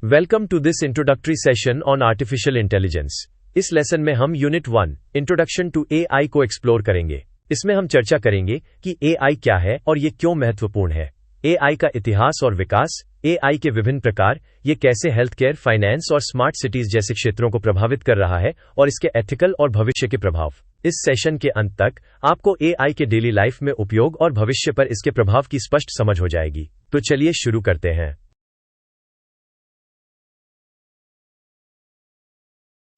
Welcome to this introductory session on artificial intelligence. इस lesson में हम यूनिट 1 इंट्रोडक्शन टू एआई को explore करेंगे। इसमें हम चर्चा करेंगे कि एआई क्या है और ये क्यों महत्वपूर्ण है, एआई का इतिहास और विकास, एआई के विभिन्न प्रकार, ये कैसे हेल्थ केयर, फाइनेंस और स्मार्ट सिटीज जैसे क्षेत्रों को प्रभावित कर रहा है और इसके एथिकल और भविष्य के प्रभाव। इस सेशन के अंत तक आपको एआई के डेली लाइफ में उपयोग और भविष्य पर इसके प्रभाव की स्पष्ट समझ हो जाएगी। तो चलिए शुरू करते हैं।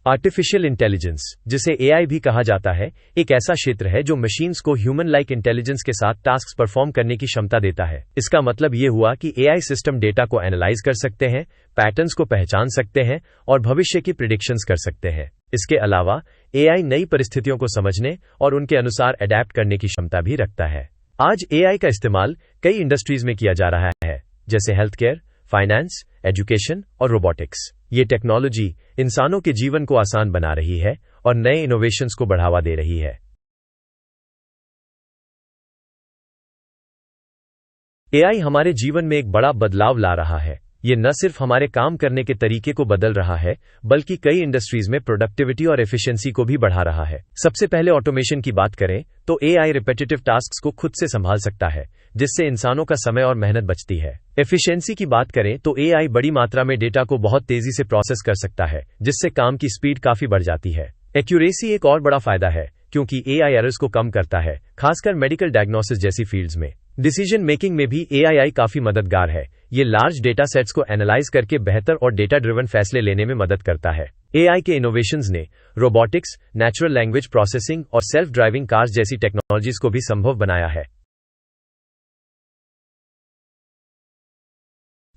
आर्टिफिशियल इंटेलिजेंस, जिसे एआई भी कहा जाता है, एक ऐसा क्षेत्र है जो मशीन्स को ह्यूमन लाइक इंटेलिजेंस के साथ टास्क्स परफॉर्म करने की क्षमता देता है। इसका मतलब ये हुआ कि एआई सिस्टम डेटा को एनालाइज कर सकते हैं, पैटर्न्स को पहचान सकते हैं और भविष्य की प्रिडिक्शंस कर सकते हैं। इसके अलावा एआई नई परिस्थितियों को समझने और उनके अनुसार अडैप्ट करने की क्षमता भी रखता है। आज एआई का इस्तेमाल कई इंडस्ट्रीज में किया जा रहा है, जैसे हेल्थ केयर, फाइनेंस, एजुकेशन और रोबोटिक्स। ये टेक्नोलॉजी इंसानों के जीवन को आसान बना रही है और नए इनोवेशंस को बढ़ावा दे रही है। एआई हमारे जीवन में एक बड़ा बदलाव ला रहा है। ये न सिर्फ हमारे काम करने के तरीके को बदल रहा है, बल्कि कई इंडस्ट्रीज में प्रोडक्टिविटी और एफिशिएंसी को भी बढ़ा रहा है। सबसे पहले ऑटोमेशन की बात करें तो एआई रिपीटेटिव टास्क्स को खुद से संभाल सकता है, जिससे इंसानों का समय और मेहनत बचती है। एफिशिएंसी की बात करें तो एआई बड़ी मात्रा में डेटा को बहुत तेजी से प्रोसेस कर सकता है, जिससे काम की स्पीड काफी बढ़ जाती है। एक्यूरेसी एक और बड़ा फायदा है, क्योंकि एआई एरर्स को कम करता है, खासकर मेडिकल डायग्नोसिस जैसी फील्ड्स में। डिसीजन मेकिंग में भी एआई काफी मददगार है। ये लार्ज डेटा सेट्स को एनालाइज करके बेहतर और डेटा ड्रिवन फैसले लेने में मदद करता है। एआई के इनोवेशंस ने रोबोटिक्स, नेचुरल लैंग्वेज प्रोसेसिंग और सेल्फ ड्राइविंग कार्स जैसी टेक्नोलॉजीज को भी संभव बनाया है।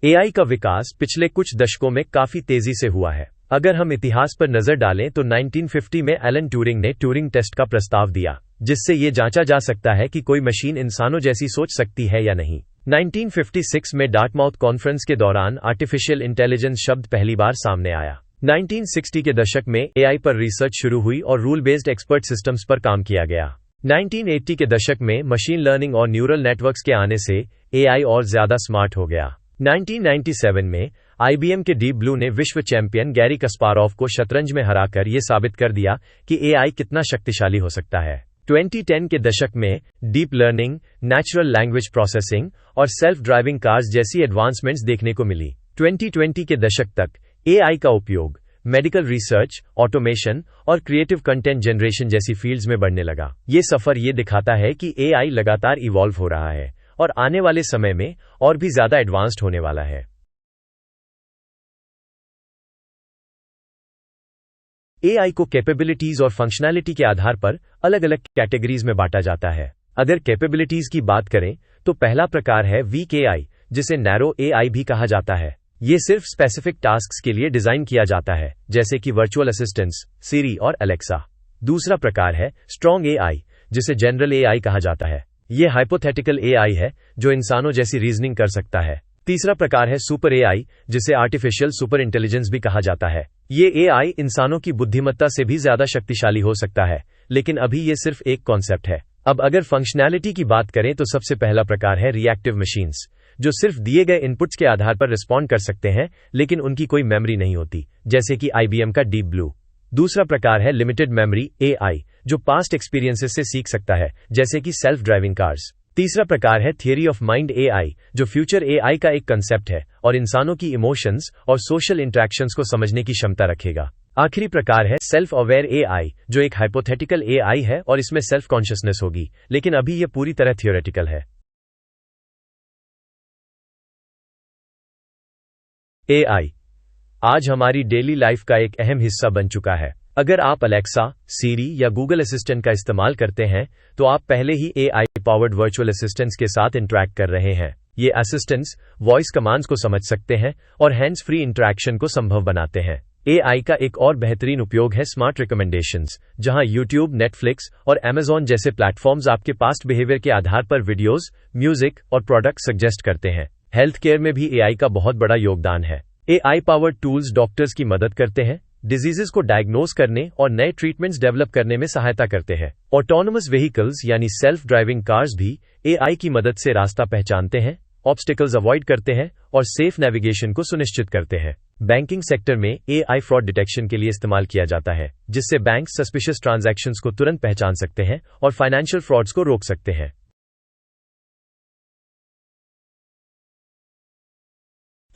एआई का विकास पिछले कुछ दशकों में काफी तेजी से हुआ है। अगर हम इतिहास पर नजर डालें तो 1950 में एलन ट्यूरिंग ने ट्यूरिंग टेस्ट का प्रस्ताव दिया, जिससे ये जांचा जा सकता है कि कोई मशीन इंसानों जैसी सोच सकती है या नहीं। 1956 में डार्टमाउथ कॉन्फ्रेंस के दौरान आर्टिफिशियल इंटेलिजेंस शब्द पहली बार सामने आया। 1960 के दशक में एआई पर रिसर्च शुरू हुई और रूल बेस्ड एक्सपर्ट सिस्टम्स पर काम किया गया। 1980 के दशक में मशीन लर्निंग और न्यूरल नेटवर्क्स के आने से एआई और ज्यादा स्मार्ट हो गया। 1997 में आईबीएम के डीप ब्लू ने विश्व चैंपियन गैरी कस्पारोव को शतरंज में हराकर यह साबित कर दिया कि एआई कितना शक्तिशाली हो सकता है। 2010 के दशक में deep learning, natural language processing और सेल्फ ड्राइविंग कार्स जैसी एडवांसमेंट्स देखने को मिली। 2020 के दशक तक एआई का उपयोग मेडिकल रिसर्च, ऑटोमेशन और क्रिएटिव कंटेंट जनरेशन जैसी फील्ड्स में बढ़ने लगा। ये सफर ये दिखाता है कि एआई लगातार इवॉल्व हो रहा है और आने वाले समय में और भी ज्यादा एडवांस्ड होने वाला है। एआई को कैपेबिलिटीज और फंक्शनैलिटी के आधार पर अलग अलग कैटेगरीज में बांटा जाता है। अगर कैपेबिलिटीज की बात करें तो पहला प्रकार है वीक एआई, जिसे नैरो एआई भी कहा जाता है। ये सिर्फ स्पेसिफिक टास्क्स के लिए डिजाइन किया जाता है, जैसे कि वर्चुअल असिस्टेंट्स, सिरी और एलेक्सा। दूसरा प्रकार है स्ट्रॉन्ग एआई, जिसे जनरल एआई कहा जाता है। ये हाइपोथेटिकल एआई है जो इंसानों जैसी रीजनिंग कर सकता है। तीसरा प्रकार है सुपर एआई, जिसे आर्टिफिशियल सुपर इंटेलिजेंस भी कहा जाता है। ये एआई इंसानों की बुद्धिमत्ता से भी ज्यादा शक्तिशाली हो सकता है, लेकिन अभी ये सिर्फ एक कॉन्सेप्ट है। अब अगर फंक्शनैलिटी की बात करें तो सबसे पहला प्रकार है रिएक्टिव मशीन्स, जो सिर्फ दिए गए इनपुट्स के आधार पर रिस्पॉन्ड कर सकते हैं, लेकिन उनकी कोई मेमोरी नहीं होती, जैसे कि आईबीएम का डीप ब्लू। दूसरा प्रकार है लिमिटेड मेमोरी एआई, जो पास्ट एक्सपीरियंसेस से सीख सकता है, जैसे कि सेल्फ ड्राइविंग कार्स। तीसरा प्रकार है थियरी ऑफ माइंड एआई, जो फ्यूचर एआई का एक कंसेप्ट है और इंसानों की इमोशंस और सोशल इंटरेक्शंस को समझने की क्षमता रखेगा। आखिरी प्रकार है सेल्फ अवेयर एआई, जो एक हाइपोथेटिकल एआई है और इसमें सेल्फ कॉन्शियसनेस होगी, लेकिन अभी यह पूरी तरह थियोरेटिकल है। एआई आज हमारी डेली लाइफ का एक अहम हिस्सा बन चुका है। अगर आप अलेक्सा, सीरी या गूगल असिस्टेंट का इस्तेमाल करते हैं तो आप पहले ही एआई पावर्ड वर्चुअल असिस्टेंट्स के साथ इंटरैक्ट कर रहे हैं। ये असिस्टेंट्स वॉइस कमांड्स को समझ सकते हैं और हैंड्स फ्री इंटरैक्शन को संभव बनाते हैं। एआई का एक और बेहतरीन उपयोग है स्मार्ट रिकमेंडेशंस, जहां यूट्यूब, नेटफ्लिक्स और अमेज़न जैसे प्लेटफॉर्म्स आपके पास्ट बिहेवियर के आधार पर वीडियोज, म्यूजिक और प्रोडक्ट सजेस्ट करते हैं। हेल्थ केयर में भी एआई का बहुत बड़ा योगदान है। एआई पावर्ड टूल्स डॉक्टर्स की मदद करते हैं, डिजीजेस को डायग्नोज करने और नए ट्रीटमेंट्स डेवलप करने में सहायता करते हैं। ऑटोनोमस व्हीकल्स यानी सेल्फ ड्राइविंग कार्स भी एआई की मदद से रास्ता पहचानते हैं, ऑब्स्टिकल्स अवॉइड करते हैं और सेफ नेविगेशन को सुनिश्चित करते हैं। बैंकिंग सेक्टर में AI फ्रॉड डिटेक्शन के लिए इस्तेमाल किया जाता है, जिससे बैंक सस्पिशियस ट्रांजैक्शंस को तुरंत पहचान सकते हैं और फाइनेंशियल फ्रॉड्स को रोक सकते हैं।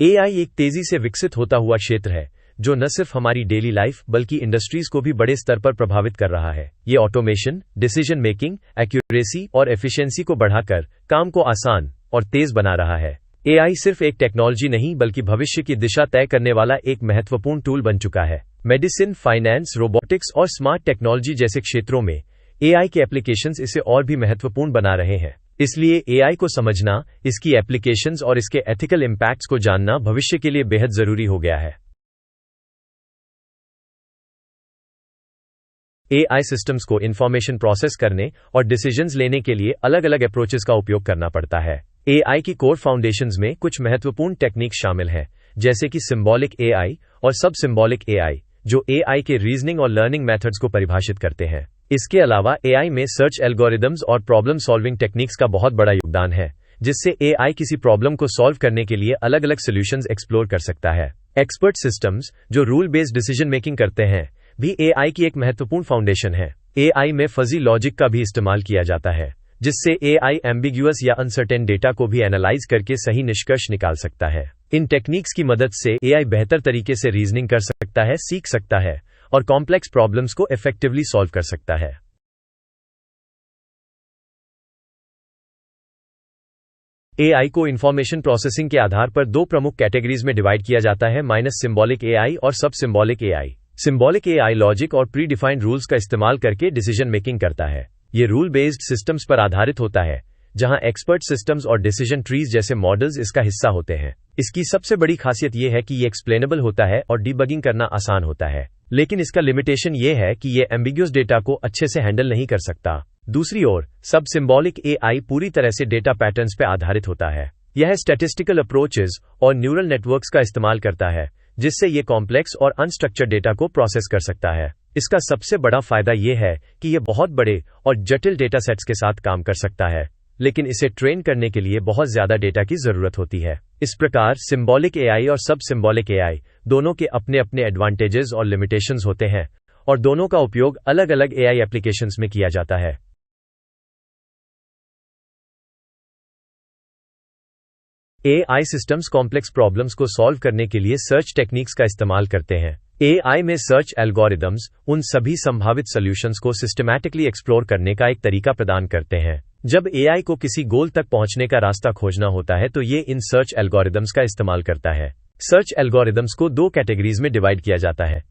AI एक तेजी से विकसित होता हुआ क्षेत्र है, जो न सिर्फ हमारी डेली लाइफ बल्कि इंडस्ट्रीज को भी बड़े स्तर पर प्रभावित कर रहा है। ये ऑटोमेशन, डिसीजन मेकिंग, एक्यूरेसी और एफिशिएंसी को बढ़ाकर काम को आसान और तेज बना रहा है। AI सिर्फ एक टेक्नोलॉजी नहीं बल्कि भविष्य की दिशा तय करने वाला एक महत्वपूर्ण टूल बन चुका है। मेडिसिन, फाइनेंस, रोबोटिक्स और स्मार्ट टेक्नोलॉजी जैसे क्षेत्रों में AI के एप्लीकेशंस इसे और भी महत्वपूर्ण बना रहे हैं। इसलिए AI को समझना, इसकी एप्लीकेशंस और इसके एथिकल इम्पैक्ट्स को जानना भविष्य के लिए बेहद जरूरी हो गया है। AI सिस्टम्स को इंफॉर्मेशन प्रोसेस करने और डिसीजंस लेने के लिए अलग अलग अप्रोचेस का उपयोग करना पड़ता है। AI की कोर फाउंडेशंस में कुछ महत्वपूर्ण टेक्निक्स शामिल हैं, जैसे कि सिंबॉलिक AI और सब सिंबॉलिक AI, जो AI के रीजनिंग और लर्निंग मेथड्स को परिभाषित करते हैं। इसके अलावा AI में सर्च एल्गोरिदम्स और प्रॉब्लम सॉल्विंग टेक्निक्स का बहुत बड़ा योगदान है, जिससे AI किसी प्रॉब्लम को सॉल्व करने के लिए अलग अलग सॉल्यूशंस एक्सप्लोर कर सकता है। एक्सपर्ट सिस्टम्स, जो रूल बेस्ड डिसीजन मेकिंग करते हैं, भी AI की एक महत्वपूर्ण फाउंडेशन है। AI में फजी लॉजिक का भी इस्तेमाल किया जाता है, जिससे AI एम्बिग्युअस या अनसर्टेन डेटा को भी एनालाइज करके सही निष्कर्ष निकाल सकता है। इन टेक्निक्स की मदद से AI बेहतर तरीके से रीजनिंग कर सकता है, सीख सकता है और कॉम्प्लेक्स प्रॉब्लम्स को इफेक्टिवली सॉल्व कर सकता है। AI को इंफॉर्मेशन प्रोसेसिंग के आधार पर दो प्रमुख कैटेगरीज में डिवाइड किया जाता है, सिंबॉलिक AI और सब symbolic AI। Symbolic AI logic और प्री डिफाइंड रूल्स का इस्तेमाल करके डिसीजन मेकिंग करता है। ये रूल बेस्ड सिस्टम्स पर आधारित होता है, जहां एक्सपर्ट सिस्टम्स और डिसीजन ट्रीज जैसे मॉडल्स इसका हिस्सा होते हैं। इसकी सबसे बड़ी खासियत यह है कि ये एक्सप्लेनेबल होता है और डिबगिंग करना आसान होता है, लेकिन इसका लिमिटेशन ये है कि ये एम्बिग्युअस डेटा को अच्छे से हैंडल नहीं कर सकता। दूसरी ओर सब सिंबॉलिक AI पूरी तरह से डेटा पैटर्न्स पर आधारित होता है। यह स्टैटिस्टिकल अप्रोचेस और न्यूरल नेटवर्क्स का इस्तेमाल करता है, जिससे ये कॉम्प्लेक्स और अनस्ट्रक्चर्ड डेटा को प्रोसेस कर सकता है। इसका सबसे बड़ा फायदा यह है कि यह बहुत बड़े और जटिल डेटा सेट्स के साथ काम कर सकता है, लेकिन इसे ट्रेन करने के लिए बहुत ज्यादा डेटा की जरूरत होती है। इस प्रकार सिंबॉलिक AI और सब सिंबॉलिक AI दोनों के अपने अपने एडवांटेजेस और लिमिटेशंस होते हैं, और दोनों का उपयोग अलग अलग AI एप्लीकेशंस में किया जाता है। AI सिस्टम्स कॉम्प्लेक्स प्रॉब्लम्स को सॉल्व करने के लिए सर्च टेक्निक्स का इस्तेमाल करते हैं। AI में सर्च एल्गोरिदम्स उन सभी संभावित सॉल्यूशंस को सिस्टमैटिकली एक्सप्लोर करने का एक तरीका प्रदान करते हैं। जब AI को किसी गोल तक पहुंचने का रास्ता खोजना होता है तो ये इन सर्च एल्गोरिदम्स का इस्तेमाल करता है। सर्च एल्गोरिदम्स को दो कैटेगरीज में डिवाइड किया जाता है,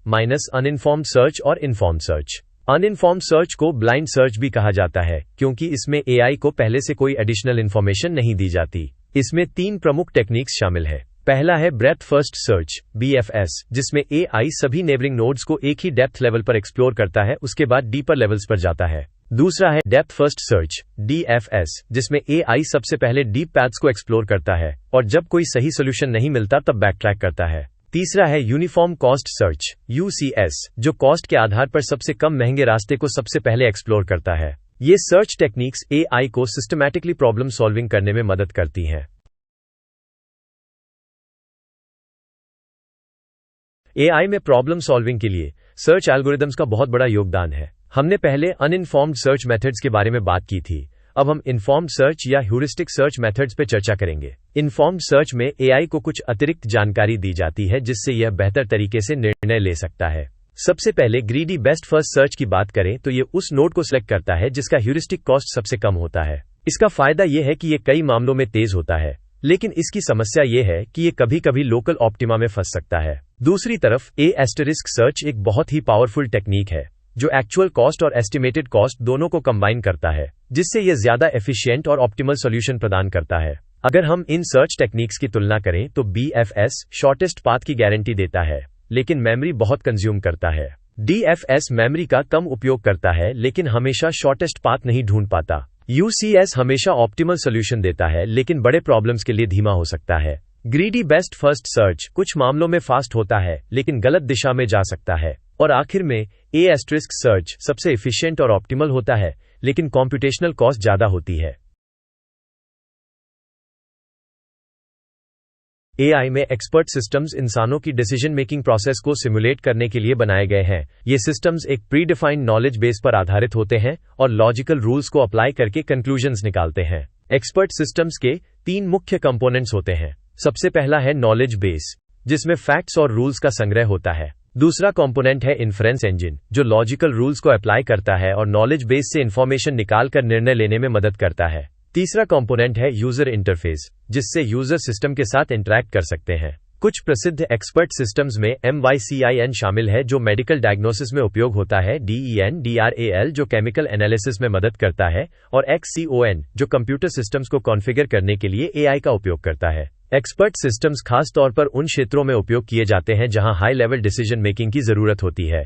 अनइन्फॉर्म्ड सर्च और इन्फॉर्म्ड सर्च। अनइन्फॉर्म्ड सर्च को ब्लाइंड सर्च भी कहा जाता है, क्योंकि इसमें AI को पहले से कोई एडिशनल इन्फॉर्मेशन नहीं दी जाती। इसमें तीन प्रमुख टेक्निक्स शामिल है। पहला है ब्रेथ फर्स्ट सर्च BFS, जिसमें AI सभी नेबरिंग नोड्स को एक ही डेप्थ लेवल पर एक्सप्लोर करता है, उसके बाद डीपर लेवल्स पर जाता है। दूसरा है डेप्थ फर्स्ट सर्च DFS, जिसमें AI सबसे पहले डीप पैथ्स को एक्सप्लोर करता है और जब कोई सही सोल्यूशन नहीं मिलता तब बैकट्रैक करता है। तीसरा है यूनिफॉर्म कॉस्ट सर्च UCS, जो कॉस्ट के आधार पर सबसे कम महंगे रास्ते को सबसे पहले एक्सप्लोर करता है। ये सर्च टेक्निक्स AI को सिस्टमैटिकली प्रॉब्लम सॉल्विंग करने में मदद करती हैं। AI में प्रॉब्लम सॉल्विंग के लिए सर्च एल्गोरिदम्स का बहुत बड़ा योगदान है। हमने पहले अनइन्फॉर्म्ड सर्च मेथड्स के बारे में बात की थी। अब हम इन्फॉर्म्ड सर्च या ह्यूरिस्टिक सर्च मेथड्स पे चर्चा करेंगे। इन्फॉर्म्ड सर्च में AI को कुछ अतिरिक्त जानकारी दी जाती है, जिससे यह बेहतर तरीके से निर्णय ले सकता है। सबसे पहले ग्रीडी बेस्ट फर्स्ट सर्च की बात करें तो ये उस नोड को सिलेक्ट करता है जिसका ह्यूरिस्टिक कॉस्ट सबसे कम होता है। इसका फायदा यह है कि ये कई मामलों में तेज होता है, लेकिन इसकी समस्या यह है कि ये कभी कभी लोकल ऑप्टिमा में फंस सकता है। दूसरी तरफ A** सर्च एक बहुत ही पावरफुल टेक्निक है, जो एक्चुअल कॉस्ट और एस्टिमेटेड कॉस्ट दोनों को कंबाइन करता है, जिससे यह ज्यादा एफिशिएंट और ऑप्टिमल सॉल्यूशन प्रदान करता है। अगर हम इन सर्च टेक्निक्स की तुलना करें तो BFS शॉर्टेस्ट पाथ की गारंटी देता है, लेकिन मेमोरी बहुत कंज्यूम करता है। DFS मेमोरी का कम उपयोग करता है, लेकिन हमेशा शॉर्टेस्ट पाथ नहीं ढूंढ पाता। UCS हमेशा ऑप्टिमल सॉल्यूशन देता है, लेकिन बड़े प्रॉब्लम्स के लिए धीमा हो सकता है। ग्रीडी बेस्ट फर्स्ट सर्च कुछ मामलों में फास्ट होता है, लेकिन गलत दिशा में जा सकता है। और आखिर में A** सर्च सबसे एफिशिएंट और ऑप्टिमल होता है, लेकिन कॉम्प्यूटेशनल कॉस्ट ज्यादा होती है। एआई में एक्सपर्ट सिस्टम्स इंसानों की डिसीजन मेकिंग प्रोसेस को सिमुलेट करने के लिए बनाए गए हैं। ये सिस्टम्स एक प्री डिफाइंड नॉलेज बेस पर आधारित होते हैं और लॉजिकल रूल्स को अप्लाई करके कंक्लूजन्स निकालते हैं। एक्सपर्ट सिस्टम्स के 3 मुख्य कंपोनेंट्स होते हैं। सबसे पहला है नॉलेज बेस, जिसमें फैक्ट्स और रूल्स का संग्रह होता है। दूसरा कंपोनेंट है इन्फरेंस इंजन, जो लॉजिकल रूल्स को अप्लाई करता है और नॉलेज बेस से इंफॉर्मेशन निकालकर निर्णय लेने में मदद करता है। तीसरा कंपोनेंट है यूजर इंटरफेस, जिससे यूजर सिस्टम के साथ इंटरैक्ट कर सकते हैं। कुछ प्रसिद्ध एक्सपर्ट सिस्टम्स में MYCIN शामिल है, जो मेडिकल डायग्नोसिस में उपयोग होता है, DEN/DRAL जो केमिकल एनालिसिस में मदद करता है, और XCON जो कंप्यूटर सिस्टम्स को कॉन्फ़िगर करने के लिए AI का उपयोग करता है। एक्सपर्ट सिस्टम्स खास तौर पर उन क्षेत्रों में उपयोग किए जाते हैं जहां हाई लेवल डिसीजन मेकिंग की जरूरत होती है।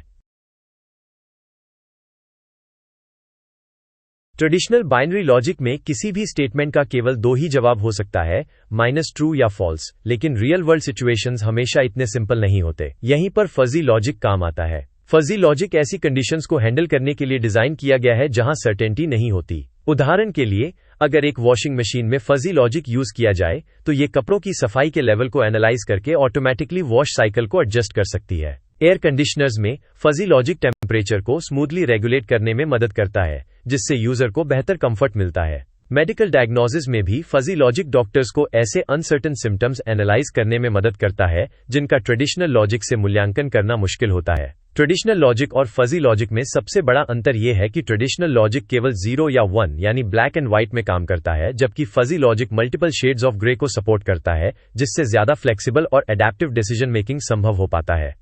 ट्रेडिशनल बाइनरी लॉजिक में किसी भी स्टेटमेंट का केवल 2 ही जवाब हो सकता है, -ट्रू या फॉल्स, लेकिन रियल वर्ल्ड सिचुएशंस हमेशा इतने सिंपल नहीं होते। यहीं पर फजी लॉजिक काम आता है। फजी लॉजिक ऐसी कंडीशंस को हैंडल करने के लिए डिजाइन किया गया है जहां सर्टेनिटी नहीं होती। उदाहरण के लिए, अगर एक वॉशिंग मशीन में फजी लॉजिक यूज किया जाए तो ये कपड़ों की सफाई के लेवल को एनालाइज करके ऑटोमेटिकली वॉश साइकिल को एडजस्ट कर सकती है। एयर कंडीशनर्स में फजी लॉजिक टेम्परेचर को स्मूथली रेगुलेट करने में मदद करता है, जिससे यूजर को बेहतर कंफर्ट मिलता है। मेडिकल डायग्नोसिस में भी फजी लॉजिक डॉक्टर्स को ऐसे अनसर्टेन सिम्टम्स एनालाइज करने में मदद करता है जिनका ट्रेडिशनल लॉजिक से मूल्यांकन करना मुश्किल होता है। ट्रेडिशनल लॉजिक और फजी लॉजिक में सबसे बड़ा अंतर यह है कि ट्रेडिशनल लॉजिक केवल 0 या 1 यानी ब्लैक एंड व्हाइट में काम करता है, जबकि fuzzy logic multiple shades of grey को सपोर्ट करता है, जिससे ज्यादा फ्लेक्सिबल और एडेप्टिव डिसीजन मेकिंग संभव हो पाता है।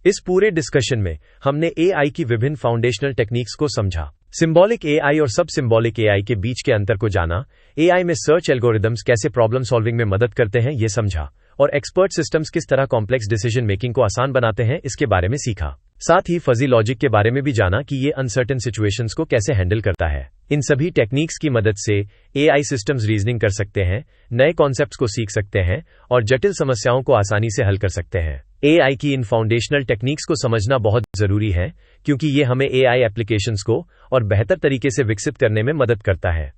इस पूरे डिस्कशन में हमने एआई की विभिन्न फाउंडेशनल टेक्निक्स को समझा, सिंबॉलिक एआई और सब सिंबॉलिक एआई के बीच के अंतर को जाना, एआई में सर्च एल्गोरिदम्स कैसे प्रॉब्लम सॉल्विंग में मदद करते हैं ये समझा, और एक्सपर्ट सिस्टम्स किस तरह कॉम्प्लेक्स डिसीजन मेकिंग को आसान बनाते हैं इसके बारे में सीखा। साथ ही फजी लॉजिक के बारे में भी जाना कि ये अनसर्टेन सिचुएशंस को कैसे हैंडल करता है। इन सभी टेक्निक्स की मदद से एआई सिस्टम्स रीजनिंग कर सकते हैं, नए कॉन्सेप्ट्स को सीख सकते हैं और जटिल समस्याओं को आसानी से हल कर सकते हैं। एआई की इन फाउंडेशनल टेक्निक्स को समझना बहुत जरूरी है, क्योंकि ये हमें एआई एप्लीकेशंस को और बेहतर तरीके से विकसित करने में मदद करता है।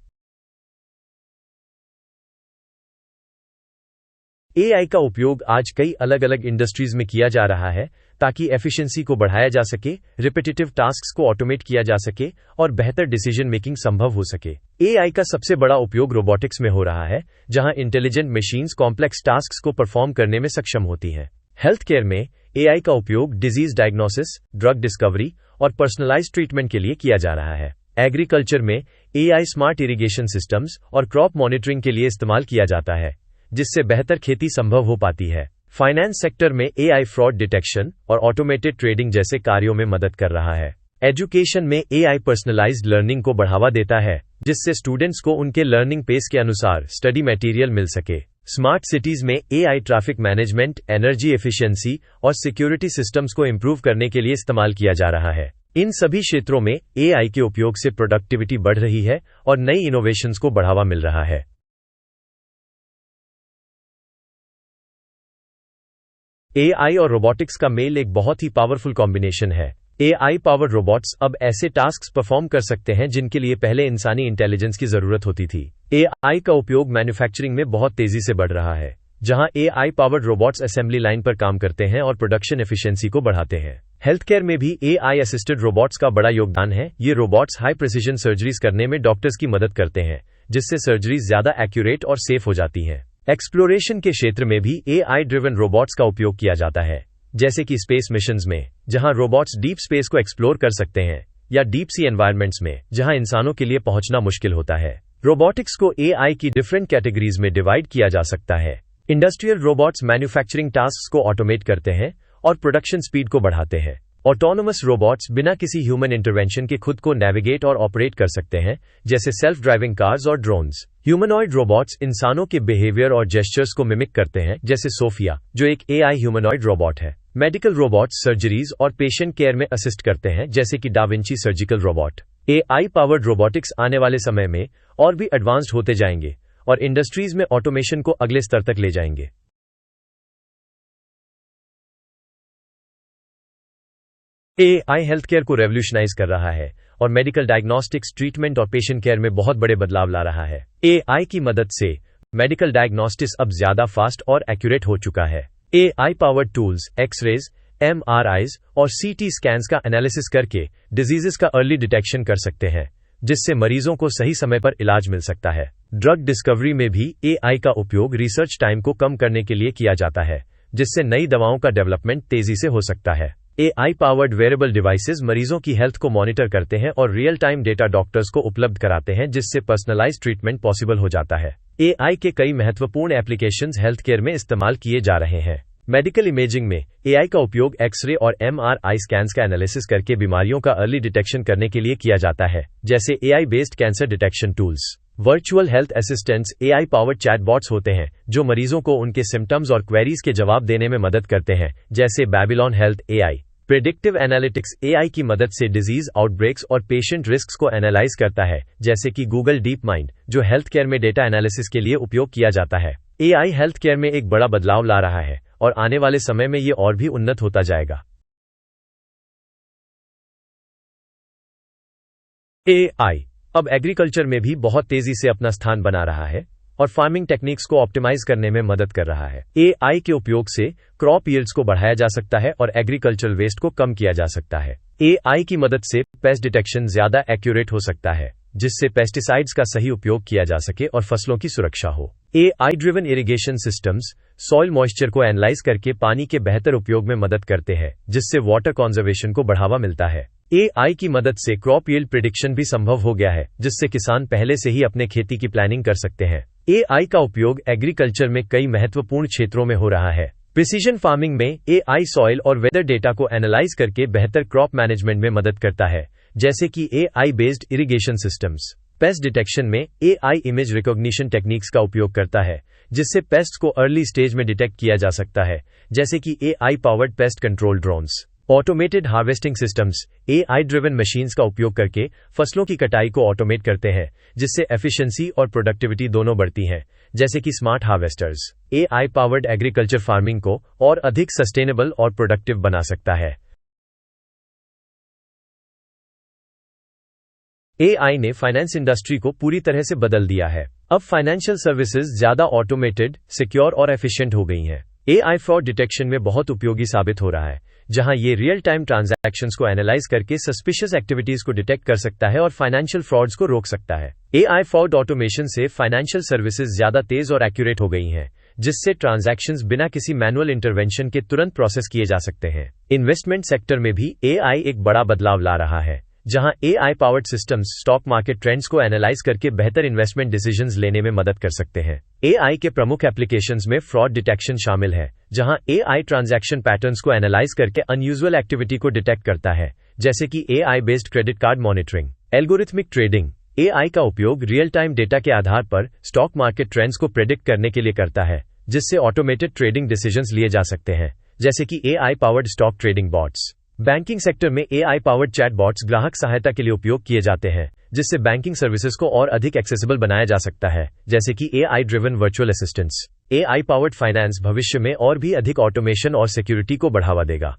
एआई का उपयोग आज कई अलग अलग इंडस्ट्रीज में किया जा रहा है ताकि एफिशिएंसी को बढ़ाया जा सके, रिपीटेटिव टास्क्स को ऑटोमेट किया जा सके और बेहतर डिसीजन मेकिंग संभव हो सके। एआई का सबसे बड़ा उपयोग रोबोटिक्स में हो रहा है, जहां इंटेलिजेंट मशीन्स कॉम्प्लेक्स टास्क्स को परफॉर्म करने में सक्षम होती हैं। हेल्थ केयर में एआई का उपयोग डिजीज डायग्नोसिस, ड्रग डिस्कवरी और पर्सनलाइज्ड ट्रीटमेंट के लिए किया जा रहा है। एग्रीकल्चर में एआई स्मार्ट इरिगेशन सिस्टम्स और क्रॉप मॉनिटरिंग के लिए इस्तेमाल किया जाता है, जिससे बेहतर खेती संभव हो पाती है। फाइनेंस सेक्टर में एआई फ्रॉड डिटेक्शन और ऑटोमेटेड ट्रेडिंग जैसे कार्यों में मदद कर रहा है। एजुकेशन में एआई पर्सनलाइज्ड लर्निंग को बढ़ावा देता है, जिससे स्टूडेंट्स को उनके लर्निंग पेस के अनुसार स्टडी मटेरियल मिल सके। स्मार्ट सिटीज में AI traffic management, energy efficiency और सिक्योरिटी सिस्टम्स को इंप्रूव करने के लिए इस्तेमाल किया जा रहा है। इन सभी क्षेत्रों में एआई के उपयोग से प्रोडक्टिविटी बढ़ रही है और नई इनोवेशंस को बढ़ावा मिल रहा है। एआई और रोबोटिक्स का मेल एक बहुत ही पावरफुल कॉम्बिनेशन है। एआई पावर्ड रोबोट्स अब ऐसे टास्क्स परफॉर्म कर सकते हैं जिनके लिए पहले इंसानी इंटेलिजेंस की जरूरत होती थी। एआई का उपयोग मैन्युफैक्चरिंग में बहुत तेजी से बढ़ रहा है, जहां AI powered robots assembly line पर काम करते हैं और प्रोडक्शन एफिशिएंसी को बढ़ाते हैं। हेल्थ केयर में भी एआई असिस्टेड रोबोट्स का बड़ा योगदान है। ये रोबोट्स हाई प्रिसीजन सर्जरीज करने में डॉक्टर्स की मदद करते हैं, जिससे सर्जरीज ज्यादा एक्यूरेट और सेफ हो जाती हैं। एक्सप्लोरेशन के क्षेत्र में भी एआई ड्रिवन रोबोट्स का उपयोग किया जाता है, जैसे कि स्पेस मिशंस में, जहां रोबोट्स डीप स्पेस को एक्सप्लोर कर सकते हैं, या डीप सी एनवायरनमेंट्स में, जहां इंसानों के लिए पहुंचना मुश्किल होता है। रोबोटिक्स को एआई की डिफरेंट कैटेगरीज में डिवाइड किया जा सकता है। इंडस्ट्रियल रोबोट्स मैन्युफैक्चरिंग टास्क्स को ऑटोमेट करते हैं और प्रोडक्शन स्पीड को बढ़ाते हैं। ऑटोनोमस रोबोट्स बिना किसी ह्यूमन इंटरवेंशन के खुद को नेविगेट और ऑपरेट कर सकते हैं, जैसे सेल्फ ड्राइविंग कार्स और ड्रोन्स। ह्यूमनॉइड रोबोट्स इंसानों के बिहेवियर और जेस्चर्स को मिमिक करते हैं, जैसे सोफिया, जो एक एआई ह्यूमनॉइड रोबोट है। मेडिकल रोबोट्स सर्जरीज और पेशेंट केयर में असिस्ट करते हैं, जैसे कि da Vinci surgical robot. AI powered robotics आने वाले समय में और भी एडवांस्ड होते जाएंगे और इंडस्ट्रीज में ऑटोमेशन को अगले स्तर तक ले जाएंगे। एआई हेल्थ केयर को रेवोल्यूशनाइज कर रहा है और मेडिकल डायग्नोस्टिक्स ट्रीटमेंट और पेशेंट केयर में बहुत बड़े बदलाव ला रहा है। एआई की मदद से मेडिकल डायग्नोस्टिक्स अब ज्यादा फास्ट और एक्यूरेट हो चुका है। एआई पावर्ड टूल्स एक्सरेज, एमआरआईज और सीटी स्कैन्स का एनालिसिस करके डिजीजेस का अर्ली डिटेक्शन कर सकते हैं, जिससे मरीजों को सही समय पर इलाज मिल सकता है। ड्रग डिस्कवरी में भी एआई का उपयोग रिसर्च टाइम को कम करने के लिए किया जाता है, जिससे नई दवाओं का डेवलपमेंट तेजी से हो सकता है। एआई पावर्ड वेरेबल डिवाइसेस मरीजों की हेल्थ को मॉनिटर करते हैं और रियल टाइम डेटा डॉक्टर्स को उपलब्ध कराते हैं, जिससे पर्सनलाइज्ड ट्रीटमेंट पॉसिबल हो जाता है। एआई के कई महत्वपूर्ण एप्लीकेशंस हेल्थ केयर में इस्तेमाल किए जा रहे हैं। मेडिकल इमेजिंग में एआई का उपयोग एक्सरे और एमआरआई स्कैन्स का एनालिसिस करके बीमारियों का अर्ली डिटेक्शन करने के लिए किया जाता है, जैसे AI based cancer detection tools. Virtual health assistants AI powered chatbots होते हैं, जो मरीजों को उनके सिम्टम्स और क्वेरीज के जवाब देने में मदद करते हैं, जैसे Babylon health AI. Predictive analytics AI की मदद से डिजीज आउटब्रेक्स और पेशेंट रिस्क्स को एनालाइज करता है, जैसे कि गूगल डीप माइंड, जो हेल्थ केयर में डेटा एनालिसिस के लिए उपयोग किया जाता है। एआई हेल्थ केयर में एक बड़ा बदलाव ला रहा है और आने वाले समय में ये और भी उन्नत होता जाएगा। एआई अब एग्रीकल्चर में भी बहुत तेजी से अपना स्थान बना रहा है और फार्मिंग टेक्निक्स को ऑप्टिमाइज करने में मदद कर रहा है। एआई के उपयोग से क्रॉप यील्ड्स को बढ़ाया जा सकता है और एग्रीकल्चरल वेस्ट को कम किया जा सकता है। एआई की मदद से पेस्ट डिटेक्शन ज्यादा एक्यूरेट हो सकता है, जिससे पेस्टिसाइड्स का सही उपयोग किया जा सके और फसलों की सुरक्षा हो। AI driven irrigation systems soil moisture को एनालाइज करके पानी के बेहतर उपयोग में मदद करते हैं, जिससे वाटर कंजर्वेशन को बढ़ावा मिलता है। एआई की मदद से क्रॉप यील्ड प्रिडिक्शन भी संभव हो गया है, जिससे किसान पहले से ही अपने खेती की प्लानिंग कर सकते हैं। एआई का उपयोग एग्रीकल्चर में कई महत्वपूर्ण क्षेत्रों में हो रहा है। प्रिसीजन फार्मिंग में एआई सॉइल और वेदर डेटा को एनालाइज करके बेहतर क्रॉप मैनेजमेंट में मदद करता है, जैसे कि AI based irrigation systems. Paste detection में एआई इमेज रिकॉग्निशन टेक्निक्स का उपयोग करता है, जिससे पेस्ट को अर्ली स्टेज में डिटेक्ट किया जा सकता है, जैसे कि AI powered pest control drones. Automated harvesting systems AI driven machines का उपयोग करके फसलों की कटाई को ऑटोमेट करते हैं, जिससे एफिशिएंसी और प्रोडक्टिविटी दोनों बढ़ती हैं, जैसे कि smart harvesters. AI powered agriculture farming को और अधिक सस्टेनेबल और प्रोडक्टिव बना सकता है। एआई ने फाइनेंस इंडस्ट्री को पूरी तरह से बदल दिया है। अब फाइनेंशियल सर्विसेज ज्यादा ऑटोमेटेड, सिक्योर और एफिशिएंट हो गई हैं। एआई फ्रॉड डिटेक्शन में बहुत उपयोगी साबित हो रहा है, जहां ये रियल टाइम ट्रांजैक्शंस को एनालाइज करके सस्पिशियस एक्टिविटीज को डिटेक्ट कर सकता है और फाइनेंशियल फ्रॉड्स को रोक सकता है। एआई फ्रॉड ऑटोमेशन से फाइनेंशियल सर्विसेज ज्यादा तेज और एक्यूरेट हो गई हैं, जिससे ट्रांजैक्शंस बिना किसी मैनुअल इंटरवेंशन के तुरंत प्रोसेस किए जा सकते हैं। इन्वेस्टमेंट सेक्टर में भी एआई एक बड़ा बदलाव ला रहा है, जहां AI powered systems stock market trends को एनालाइज करके बेहतर इन्वेस्टमेंट डिसीजंस लेने में मदद कर सकते हैं। एआई के प्रमुख एप्लीकेशंस में फ्रॉड डिटेक्शन शामिल है, जहां एआई ट्रांजैक्शन पैटर्न्स को एनालाइज करके अनयूजुअल एक्टिविटी को डिटेक्ट करता है, जैसे कि AI based credit card monitoring. Algorithmic trading AI का उपयोग रियल टाइम डेटा के आधार पर स्टॉक मार्केट ट्रेंड्स को प्रेडिक्ट करने के लिए करता है, जिससे ऑटोमेटेड ट्रेडिंग डिसीजंस लिए जा सकते हैं, जैसे कि AI powered stock trading bots. Banking sector में एआई पावर्ड चैट बॉट्स ग्राहक सहायता के लिए उपयोग किए जाते हैं, जिससे बैंकिंग सर्विसेज को और अधिक एक्सेसिबल बनाया जा सकता है, जैसे कि AI driven virtual assistants. AI powered finance भविष्य में और भी अधिक ऑटोमेशन और सिक्योरिटी को बढ़ावा देगा।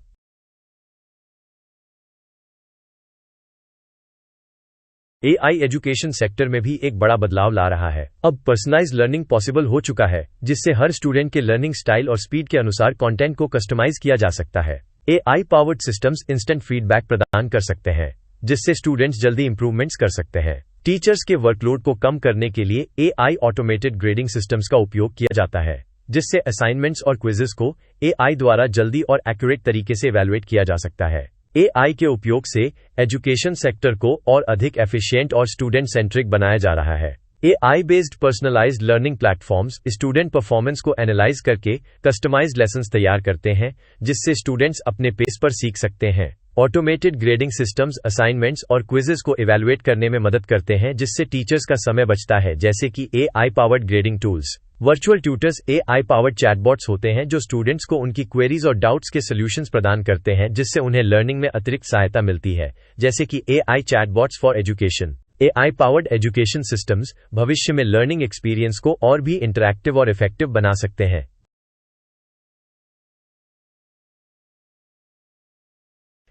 एआई एजुकेशन सेक्टर में भी एक बड़ा बदलाव ला रहा है। अब पर्सनलाइज्ड लर्निंग पॉसिबल हो चुका है, जिससे हर स्टूडेंट के लर्निंग स्टाइल और स्पीड के अनुसार कंटेंट को कस्टमाइज किया जा सकता है। AI powered systems instant feedback प्रदान कर सकते हैं, जिससे स्टूडेंट्स जल्दी इंप्रूवमेंट्स कर सकते हैं। टीचर्स के वर्कलोड को कम करने के लिए एआई ऑटोमेटेड ग्रेडिंग सिस्टम्स का उपयोग किया जाता है, जिससे असाइनमेंट्स और क्विजेस को एआई द्वारा जल्दी और एक्यूरेट तरीके से इवैल्यूएट किया जा सकता है। एआई के उपयोग से एजुकेशन सेक्टर को और अधिक एफिशिएंट और स्टूडेंट सेंट्रिक बनाया जा रहा है। AI based personalised learning platforms student performance को एनालाइज करके कस्टमाइज्ड लेसन्स तैयार करते हैं, जिससे स्टूडेंट्स अपने पेस पर सीख सकते हैं। ऑटोमेटेड ग्रेडिंग सिस्टम्स असाइनमेंट्स और क्विजेस को इवैल्यूएट करने में मदद करते हैं, जिससे टीचर्स का समय बचता है, जैसे कि AI powered grading tools. Virtual tutors AI powered chatbots होते हैं, जो स्टूडेंट्स को उनकी क्वेरीज और डाउट्स के सॉल्यूशंस प्रदान करते हैं, जिससे उन्हें लर्निंग में अतिरिक्त सहायता मिलती है, जैसे कि AI chatbots for education. AI powered education systems भविष्य में लर्निंग एक्सपीरियंस को और भी इंटरैक्टिव और इफेक्टिव बना सकते हैं।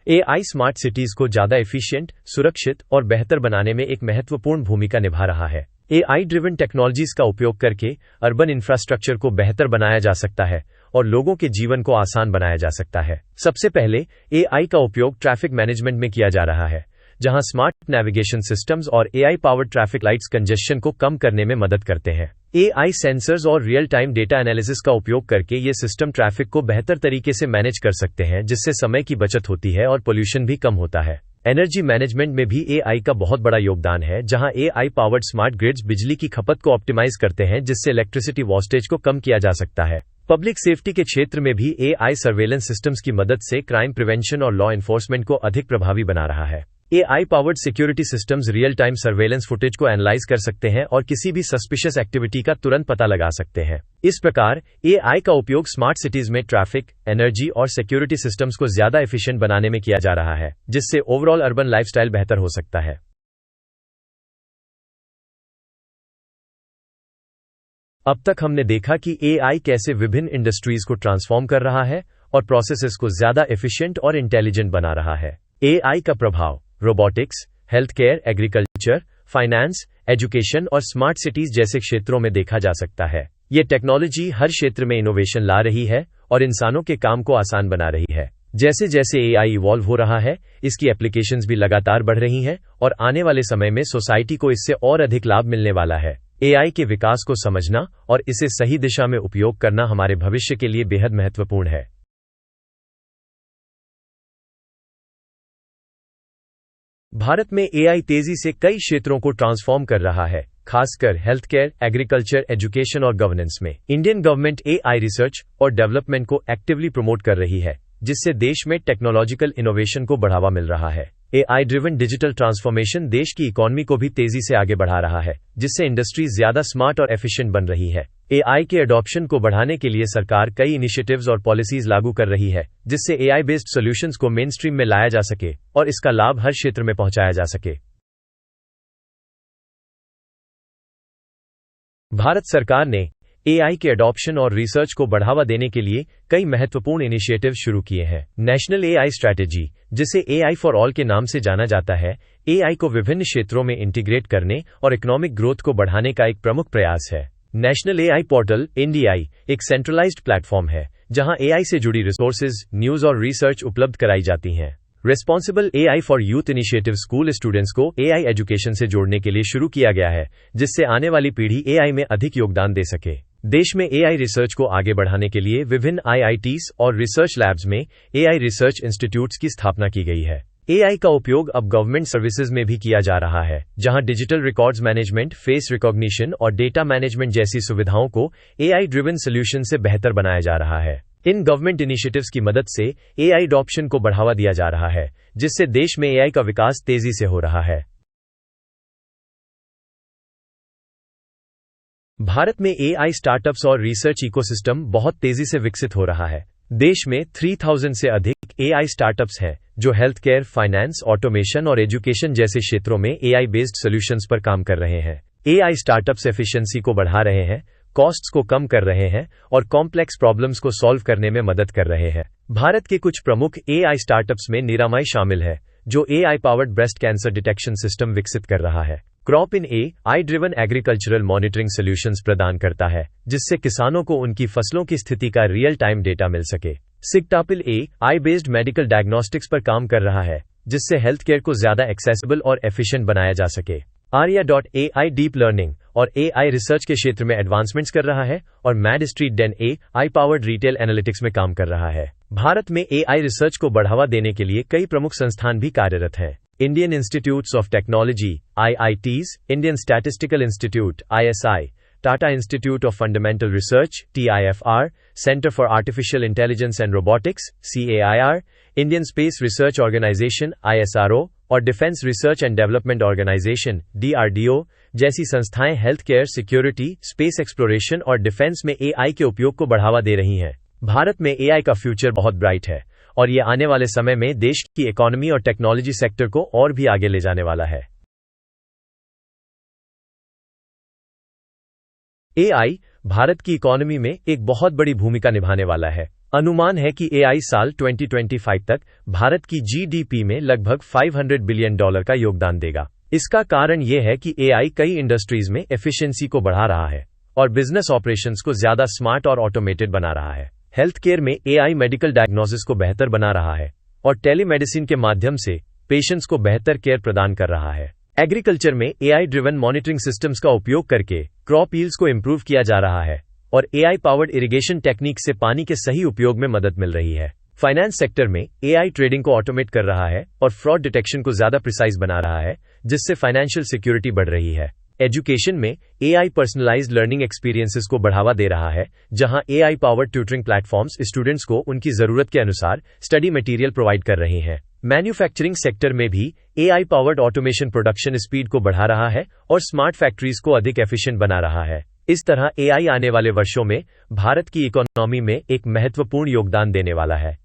एआई स्मार्ट सिटीज को ज्यादा एफिशिएंट, सुरक्षित और बेहतर बनाने में एक महत्वपूर्ण भूमिका निभा रहा है। एआई ड्रिवन टेक्नोलॉजीज का उपयोग करके अर्बन इंफ्रास्ट्रक्चर को बेहतर बनाया जा सकता है और लोगों के जीवन को आसान बनाया जा सकता है। सबसे पहले एआई का उपयोग ट्रैफिक मैनेजमेंट में किया जा रहा है, जहां स्मार्ट नेविगेशन सिस्टम्स और AI powered traffic lights congestion को कम करने में मदद करते हैं। एआई सेंसर्स और रियल टाइम डेटा एनालिसिस का उपयोग करके ये सिस्टम ट्रैफिक को बेहतर तरीके से मैनेज कर सकते हैं, जिससे समय की बचत होती है और पोल्यूशन भी कम होता है। एनर्जी मैनेजमेंट में भी एआई का बहुत बड़ा योगदान है, जहां एआई पावर्ड स्मार्ट ग्रिड्स बिजली की खपत को ऑप्टिमाइज करते हैं, जिससे इलेक्ट्रिसिटी वेस्टेज को कम किया जा सकता है। पब्लिक सेफ्टी के क्षेत्र में भी एआई सर्वेलेंस सिस्टम्स की मदद से क्राइम प्रिवेंशन और लॉ एनफोर्समेंट को अधिक प्रभावी बना रहा है। AI powered security systems real time surveillance footage को एनालाइज कर सकते हैं और किसी भी सस्पिशियस एक्टिविटी का तुरंत पता लगा सकते हैं। इस प्रकार एआई का उपयोग स्मार्ट सिटीज में ट्रैफिक, एनर्जी और सिक्योरिटी सिस्टम्स को ज्यादा एफिशिएंट बनाने में किया जा रहा है, जिससे ओवरऑल अर्बन लाइफस्टाइल बेहतर हो सकता है। अब तक हमने देखा कि एआई कैसे विभिन्न इंडस्ट्रीज को ट्रांसफॉर्म कर रहा है और प्रोसेसेस को ज्यादा एफिशिएंट और इंटेलिजेंट बना रहा है। एआई का प्रभाव robotics, health care, agriculture, finance, education और स्मार्ट सिटीज जैसे क्षेत्रों में देखा जा सकता है। ये टेक्नोलॉजी हर क्षेत्र में इनोवेशन ला रही है और इंसानों के काम को आसान बना रही है। जैसे जैसे एआई इवॉल्व हो रहा है, इसकी एप्लीकेशंस भी लगातार बढ़ रही हैं और आने वाले समय में सोसाइटी को इससे और अधिक लाभ मिलने वाला है। एआई के विकास को समझना और इसे सही दिशा में उपयोग करना हमारे भविष्य के लिए बेहद महत्वपूर्ण है। भारत में एआई तेजी से कई क्षेत्रों को ट्रांसफॉर्म कर रहा है, खासकर हेल्थ केयर, एग्रीकल्चर, एजुकेशन और गवर्नेंस में। इंडियन गवर्नमेंट एआई रिसर्च और डेवलपमेंट को एक्टिवली प्रमोट कर रही है, जिससे देश में टेक्नोलॉजिकल इनोवेशन को बढ़ावा मिल रहा है। एआई ड्रिवन डिजिटल ट्रांसफॉर्मेशन देश की इकोनॉमी को भी तेजी से आगे बढ़ा रहा है, जिससे इंडस्ट्री ज्यादा स्मार्ट और एफिशिएंट बन रही है। एआई के अडॉप्शन को बढ़ाने के लिए सरकार कई इनिशिएटिव्स और पॉलिसीज लागू कर रही है, जिससे एआई बेस्ड सॉल्यूशंस को मेन स्ट्रीम में लाया जा सके और इसका लाभ हर क्षेत्र में पहुंचाया जा सके। भारत सरकार ने एआई के अडॉप्शन और रिसर्च को बढ़ावा देने के लिए कई महत्वपूर्ण इनिशिएटिव शुरू किए हैं। नेशनल एआई स्ट्रैटेजी, जिसे एआई फॉर ऑल के नाम से जाना जाता है, एआई को विभिन्न क्षेत्रों में इंटीग्रेट करने और इकोनॉमिक ग्रोथ को बढ़ाने का एक प्रमुख प्रयास है। नेशनल एआई पोर्टल (एनडीआई) एक सेंट्रलाइज्ड प्लेटफॉर्म है, जहां एआई से जुड़ी रिसोर्सेज, न्यूज और रिसर्च उपलब्ध कराई जाती हैं। Responsible AI for youth initiative school students को एआई एजुकेशन से जोड़ने के लिए शुरू किया गया है, जिससे आने वाली पीढ़ी एआई में अधिक योगदान दे सके। देश में एआई रिसर्च को आगे बढ़ाने के लिए विभिन्न आईआईटीज और रिसर्च लैब्स में एआई रिसर्च इंस्टीट्यूट्स की स्थापना की गई है। एआई का उपयोग अब गवर्नमेंट सर्विसेज में भी किया जा रहा है, जहां digital records management, face recognition और डेटा मैनेजमेंट जैसी सुविधाओं को एआई ड्रिवन सॉल्यूशन से बेहतर बनाया जा रहा है। इन गवर्नमेंट इनिशिएटिव्स की मदद से एआई अडॉप्शन को बढ़ावा दिया जा रहा है, जिससे देश में एआई का विकास तेजी से हो रहा है। भारत में एआई स्टार्टअप्स और रिसर्च इकोसिस्टम बहुत तेजी से विकसित हो रहा है। देश में 3000 से अधिक एआई स्टार्टअप्स हैं, जो हेल्थ केयर, फाइनेंस, ऑटोमेशन और एजुकेशन जैसे क्षेत्रों में एआई बेस्ड सॉल्यूशंस पर काम कर रहे हैं। एआई स्टार्टअप्स एफिशिएंसी को बढ़ा रहे हैं, कॉस्ट्स को कम कर रहे हैं और कॉम्प्लेक्स प्रॉब्लम्स को सॉल्व करने में मदद कर रहे हैं। भारत के कुछ प्रमुख एआई स्टार्टअप्स में निरामय शामिल है, जो AI powered breast cancer detection system विकसित कर रहा है। Crop in AI driven agricultural monitoring solutions प्रदान करता है, जिससे किसानों को उनकी फसलों की स्थिति का रियल टाइम डेटा मिल सके। सिग्टापिल एआई बेस्ड मेडिकल डायग्नोस्टिक्स पर काम कर रहा है, जिससे हेल्थ केयर को ज्यादा एक्सेसिबल और एफिशिएंट बनाया जा सके। आर्या.एआई डीप लर्निंग और एआई रिसर्च के क्षेत्र में एडवांसमेंट्स कर रहा है और Mad Street Den AI powered retail analytics में काम कर रहा है। भारत में एआई रिसर्च को बढ़ावा देने के लिए कई प्रमुख संस्थान भी कार्यरत हैं। Indian Institutes of Technology (IITs), Indian Statistical Institute (ISI), Tata Institute of Fundamental Research (TIFR), Centre for Artificial Intelligence and Robotics (CAIR), Indian Space Research Organisation (ISRO) और Defence Research and Development Organisation (DRDO) जैसी संस्थाएं health care, security, space exploration और defence में AI के उपयोग को बढ़ावा दे रही हैं। भारत में एआई का फ्यूचर बहुत ब्राइट है और ये आने वाले समय में देश की इकोनॉमी और टेक्नोलॉजी सेक्टर को और भी आगे ले जाने वाला है। एआई भारत की इकोनॉमी में एक बहुत बड़ी भूमिका निभाने वाला है। अनुमान है कि एआई साल 2025 तक भारत की जीडीपी में लगभग $500 बिलियन का योगदान देगा। इसका कारण यह है कि एआई कई इंडस्ट्रीज में एफिशिएंसी को बढ़ा रहा है और बिजनेस ऑपरेशंस को ज्यादा स्मार्ट और ऑटोमेटेड बना रहा है। हेल्थ केयर में एआई मेडिकल डायग्नोसिस को बेहतर बना रहा है और टेलीमेडिसिन के माध्यम से पेशेंट्स को बेहतर केयर प्रदान कर रहा है। एग्रीकल्चर में एआई ड्रिवन मॉनिटरिंग सिस्टम्स का उपयोग करके क्रॉप यील्ड्स को इंप्रूव किया जा रहा है और एआई पावर्ड इरिगेशन टेक्निक से पानी के सही उपयोग में मदद मिल रही है। फाइनेंस सेक्टर में एआई ट्रेडिंग को ऑटोमेट कर रहा है और फ्रॉड डिटेक्शन को ज्यादा प्रिसाइज बना रहा है, जिससे फाइनेंशियल सिक्योरिटी बढ़ रही है। एजुकेशन में एआई पर्सनलाइज्ड लर्निंग एक्सपीरियंसेस को बढ़ावा दे रहा है, जहां AI powered tutoring platforms students को उनकी जरूरत के अनुसार स्टडी मटेरियल प्रोवाइड कर रहे हैं। मैन्युफैक्चरिंग सेक्टर में भी AI powered automation production speed को बढ़ा रहा है और स्मार्ट फैक्ट्रीज को अधिक एफिशिएंट बना रहा है। इस तरह एआई आने वाले वर्षों में भारत की इकोनॉमी में एक महत्वपूर्ण योगदान देने वाला है।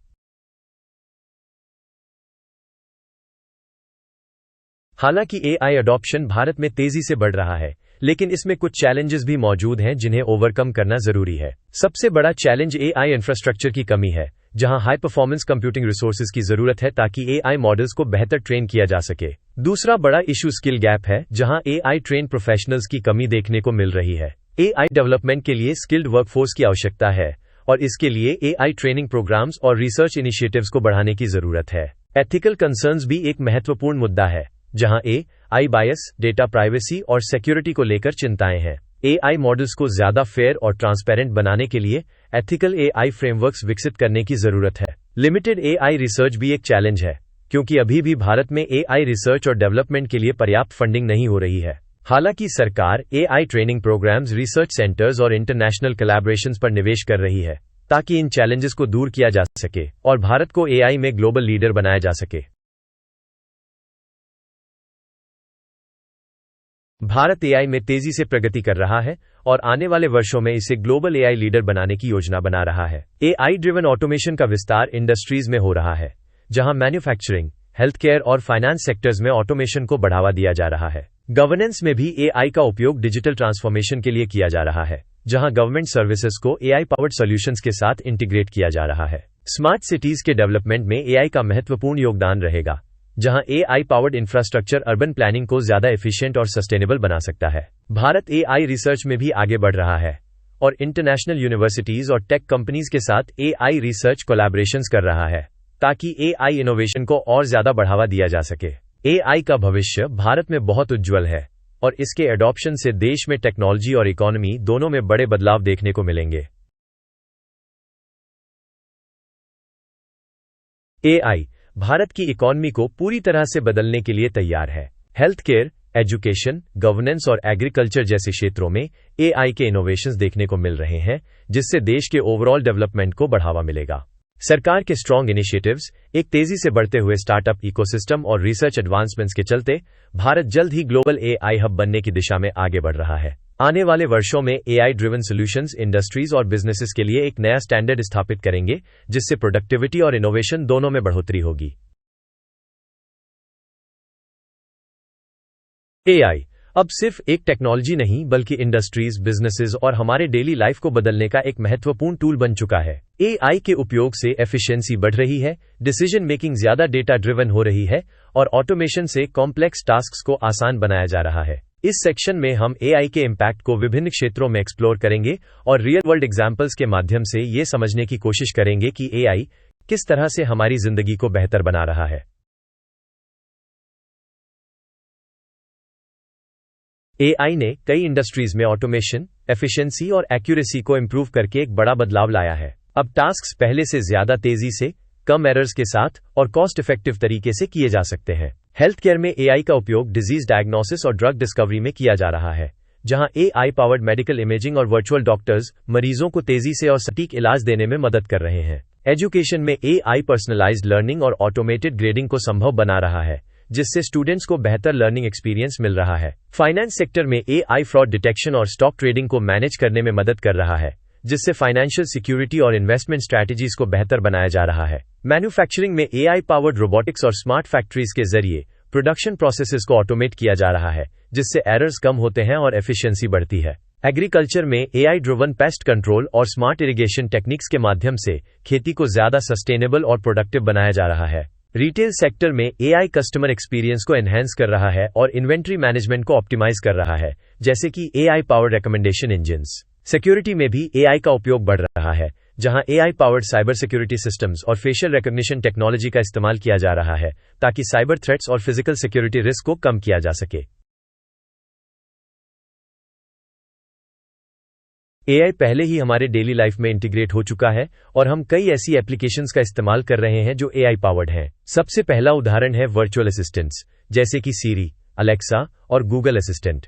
हालांकि एआई अडॉप्शन भारत में तेजी से बढ़ रहा है, लेकिन इसमें कुछ चैलेंजेस भी मौजूद हैं जिन्हें ओवरकम करना जरूरी है। सबसे बड़ा चैलेंज एआई इंफ्रास्ट्रक्चर की कमी है, जहां हाई परफॉर्मेंस कंप्यूटिंग रिसोर्सेज की जरूरत है ताकि एआई मॉडल्स को बेहतर ट्रेन किया जा सके। दूसरा बड़ा इशू स्किल गैप है, जहां एआई ट्रेन प्रोफेशनल्स की कमी देखने को मिल रही है। एआई डेवलपमेंट के लिए स्किल्ड वर्कफोर्स की आवश्यकता है और इसके लिए एआई ट्रेनिंग प्रोग्राम्स और रिसर्च इनिशिएटिव्स को बढ़ाने की जरूरत है। एथिकल कंसर्न्स भी एक महत्वपूर्ण मुद्दा है, जहां एआई बायस, डेटा प्राइवेसी और सिक्योरिटी को लेकर चिंताएं हैं। एआई मॉडल्स को ज्यादा फेयर और ट्रांसपेरेंट बनाने के लिए एथिकल एआई फ्रेमवर्क्स विकसित करने की जरूरत है। लिमिटेड एआई रिसर्च भी एक चैलेंज है, क्योंकि अभी भी भारत में एआई रिसर्च और डेवलपमेंट के लिए पर्याप्त फंडिंग नहीं हो रही है। हालांकि सरकार AI training programmes, research centres और इंटरनेशनल कोलैबोरेशंस पर निवेश कर रही है ताकि इन चैलेंजेस को दूर किया जा सके और भारत को एआई में ग्लोबल लीडर बनाया जा सके। भारत एआई में तेजी से प्रगति कर रहा है और आने वाले वर्षों में इसे ग्लोबल एआई लीडर बनाने की योजना बना रहा है। एआई ड्रिवन ऑटोमेशन का विस्तार इंडस्ट्रीज में हो रहा है, जहां मैन्युफैक्चरिंग, हेल्थ केयर और फाइनेंस सेक्टर्स में ऑटोमेशन को बढ़ावा दिया जा रहा है। गवर्नेंस में भी एआई का उपयोग डिजिटल ट्रांसफॉर्मेशन के लिए किया जा रहा है, जहां गवर्नमेंट सर्विसेज को एआई पावर्ड सॉल्यूशंस के साथ इंटीग्रेट किया जा रहा है। स्मार्ट सिटीज के डेवलपमेंट में एआई का महत्वपूर्ण योगदान रहेगा, जहां AI powered infrastructure urban planning को ज्यादा एफिशिएंट और सस्टेनेबल बना सकता है। भारत एआई रिसर्च में भी आगे बढ़ रहा है और इंटरनेशनल यूनिवर्सिटीज और टेक कंपनीज के साथ एआई रिसर्च कोलैबोरेशंस कर रहा है ताकि एआई इनोवेशन को और ज्यादा बढ़ावा दिया जा सके। एआई का भविष्य भारत में बहुत उज्जवल है और इसके एडॉप्शन से देश में टेक्नोलॉजी और इकोनॉमी दोनों में बड़े बदलाव देखने को मिलेंगे। एआई भारत की इकोनॉमी को पूरी तरह से बदलने के लिए तैयार है। हेल्थ केयर, एजुकेशन, गवर्नेंस और एग्रीकल्चर जैसे क्षेत्रों में एआई के इनोवेशंस देखने को मिल रहे हैं, जिससे देश के ओवरऑल डेवलपमेंट को बढ़ावा मिलेगा। सरकार के स्ट्रॉन्ग इनिशिएटिव्स, एक तेजी से बढ़ते हुए स्टार्टअप इकोसिस्टम और रिसर्च एडवांसमेंट्स के चलते भारत जल्द ही ग्लोबल एआई हब बनने की दिशा में आगे बढ़ रहा है। आने वाले वर्षों में एआई ड्रिवन सॉल्यूशंस इंडस्ट्रीज और बिजनेसेस के लिए एक नया स्टैंडर्ड स्थापित करेंगे, जिससे प्रोडक्टिविटी और इनोवेशन दोनों में बढ़ोतरी होगी। एआई अब सिर्फ एक टेक्नोलॉजी नहीं, बल्कि इंडस्ट्रीज, बिजनेसेस और हमारे डेली लाइफ को बदलने का एक महत्वपूर्ण टूल बन चुका है। एआई के उपयोग से एफिशिएंसी बढ़ रही है, डिसीजन मेकिंग ज्यादा डेटा ड्रिवन हो रही है और ऑटोमेशन से कॉम्प्लेक्स टास्क्स को आसान बनाया जा रहा है। इस सेक्शन में हम एआई के इम्पैक्ट को विभिन्न क्षेत्रों में एक्सप्लोर करेंगे और रियल वर्ल्ड एग्जाम्पल्स के माध्यम से ये समझने की कोशिश करेंगे कि एआई किस तरह से हमारी जिंदगी को बेहतर बना रहा है। एआई ने कई इंडस्ट्रीज में ऑटोमेशन, एफिशिएंसी और एक्यूरेसी को इंप्रूव करके एक बड़ा बदलाव लाया है। अब टास्क्स पहले से ज्यादा तेजी से, कम एरर्स के साथ और कॉस्ट इफेक्टिव तरीके से किए जा सकते हैं। हेल्थ केयर में एआई का उपयोग डिजीज डायग्नोसिस और ड्रग डिस्कवरी में किया जा रहा है, जहां एआई पावर्ड मेडिकल इमेजिंग और वर्चुअल डॉक्टर्स मरीजों को तेजी से और सटीक इलाज देने में मदद कर रहे हैं। एजुकेशन में एआई पर्सनलाइज्ड लर्निंग और ऑटोमेटेड ग्रेडिंग को संभव बना रहा है, जिससे स्टूडेंट्स को बेहतर लर्निंग एक्सपीरियंस मिल रहा है। फाइनेंस सेक्टर में एआई फ्रॉड डिटेक्शन और स्टॉक ट्रेडिंग को मैनेज करने में मदद कर रहा है, जिससे फाइनेंशियल सिक्योरिटी और इन्वेस्टमेंट स्ट्रैटेजीज को बेहतर बनाया जा रहा है। मैन्युफैक्चरिंग में एआई पावर्ड रोबोटिक्स और स्मार्ट फैक्ट्रीज के जरिए प्रोडक्शन प्रोसेसेस को ऑटोमेट किया जा रहा है, जिससे एरर्स कम होते हैं और एफिशिएंसी बढ़ती है। एग्रीकल्चर में एआई ड्रिवन पेस्ट कंट्रोल और स्मार्ट इरिगेशन टेक्निक्स के माध्यम से खेती को ज्यादा सस्टेनेबल और प्रोडक्टिव बनाया जा रहा है। रिटेल सेक्टर में एआई कस्टमर एक्सपीरियंस को एनहांस कर रहा है और इन्वेंट्री मैनेजमेंट को ऑप्टिमाइज कर रहा है, जैसे कि AI powered recommendation engines. Security में भी एआई का उपयोग बढ़ रहा है, जहां AI powered cyber security systems और फेशियल रिकॉग्निशन टेक्नोलॉजी का इस्तेमाल किया जा रहा है ताकि साइबर थ्रेट्स और फिजिकल सिक्योरिटी रिस्क को कम किया जा सके। एआई पहले ही हमारे डेली लाइफ में इंटीग्रेट हो चुका है और हम कई ऐसी एप्लीकेशंस का इस्तेमाल कर रहे हैं जो एआई पावर्ड हैं। सबसे पहला उदाहरण है वर्चुअल असिस्टेंट्स, जैसे कि सीरी, अलेक्सा और गूगल असिस्टेंट।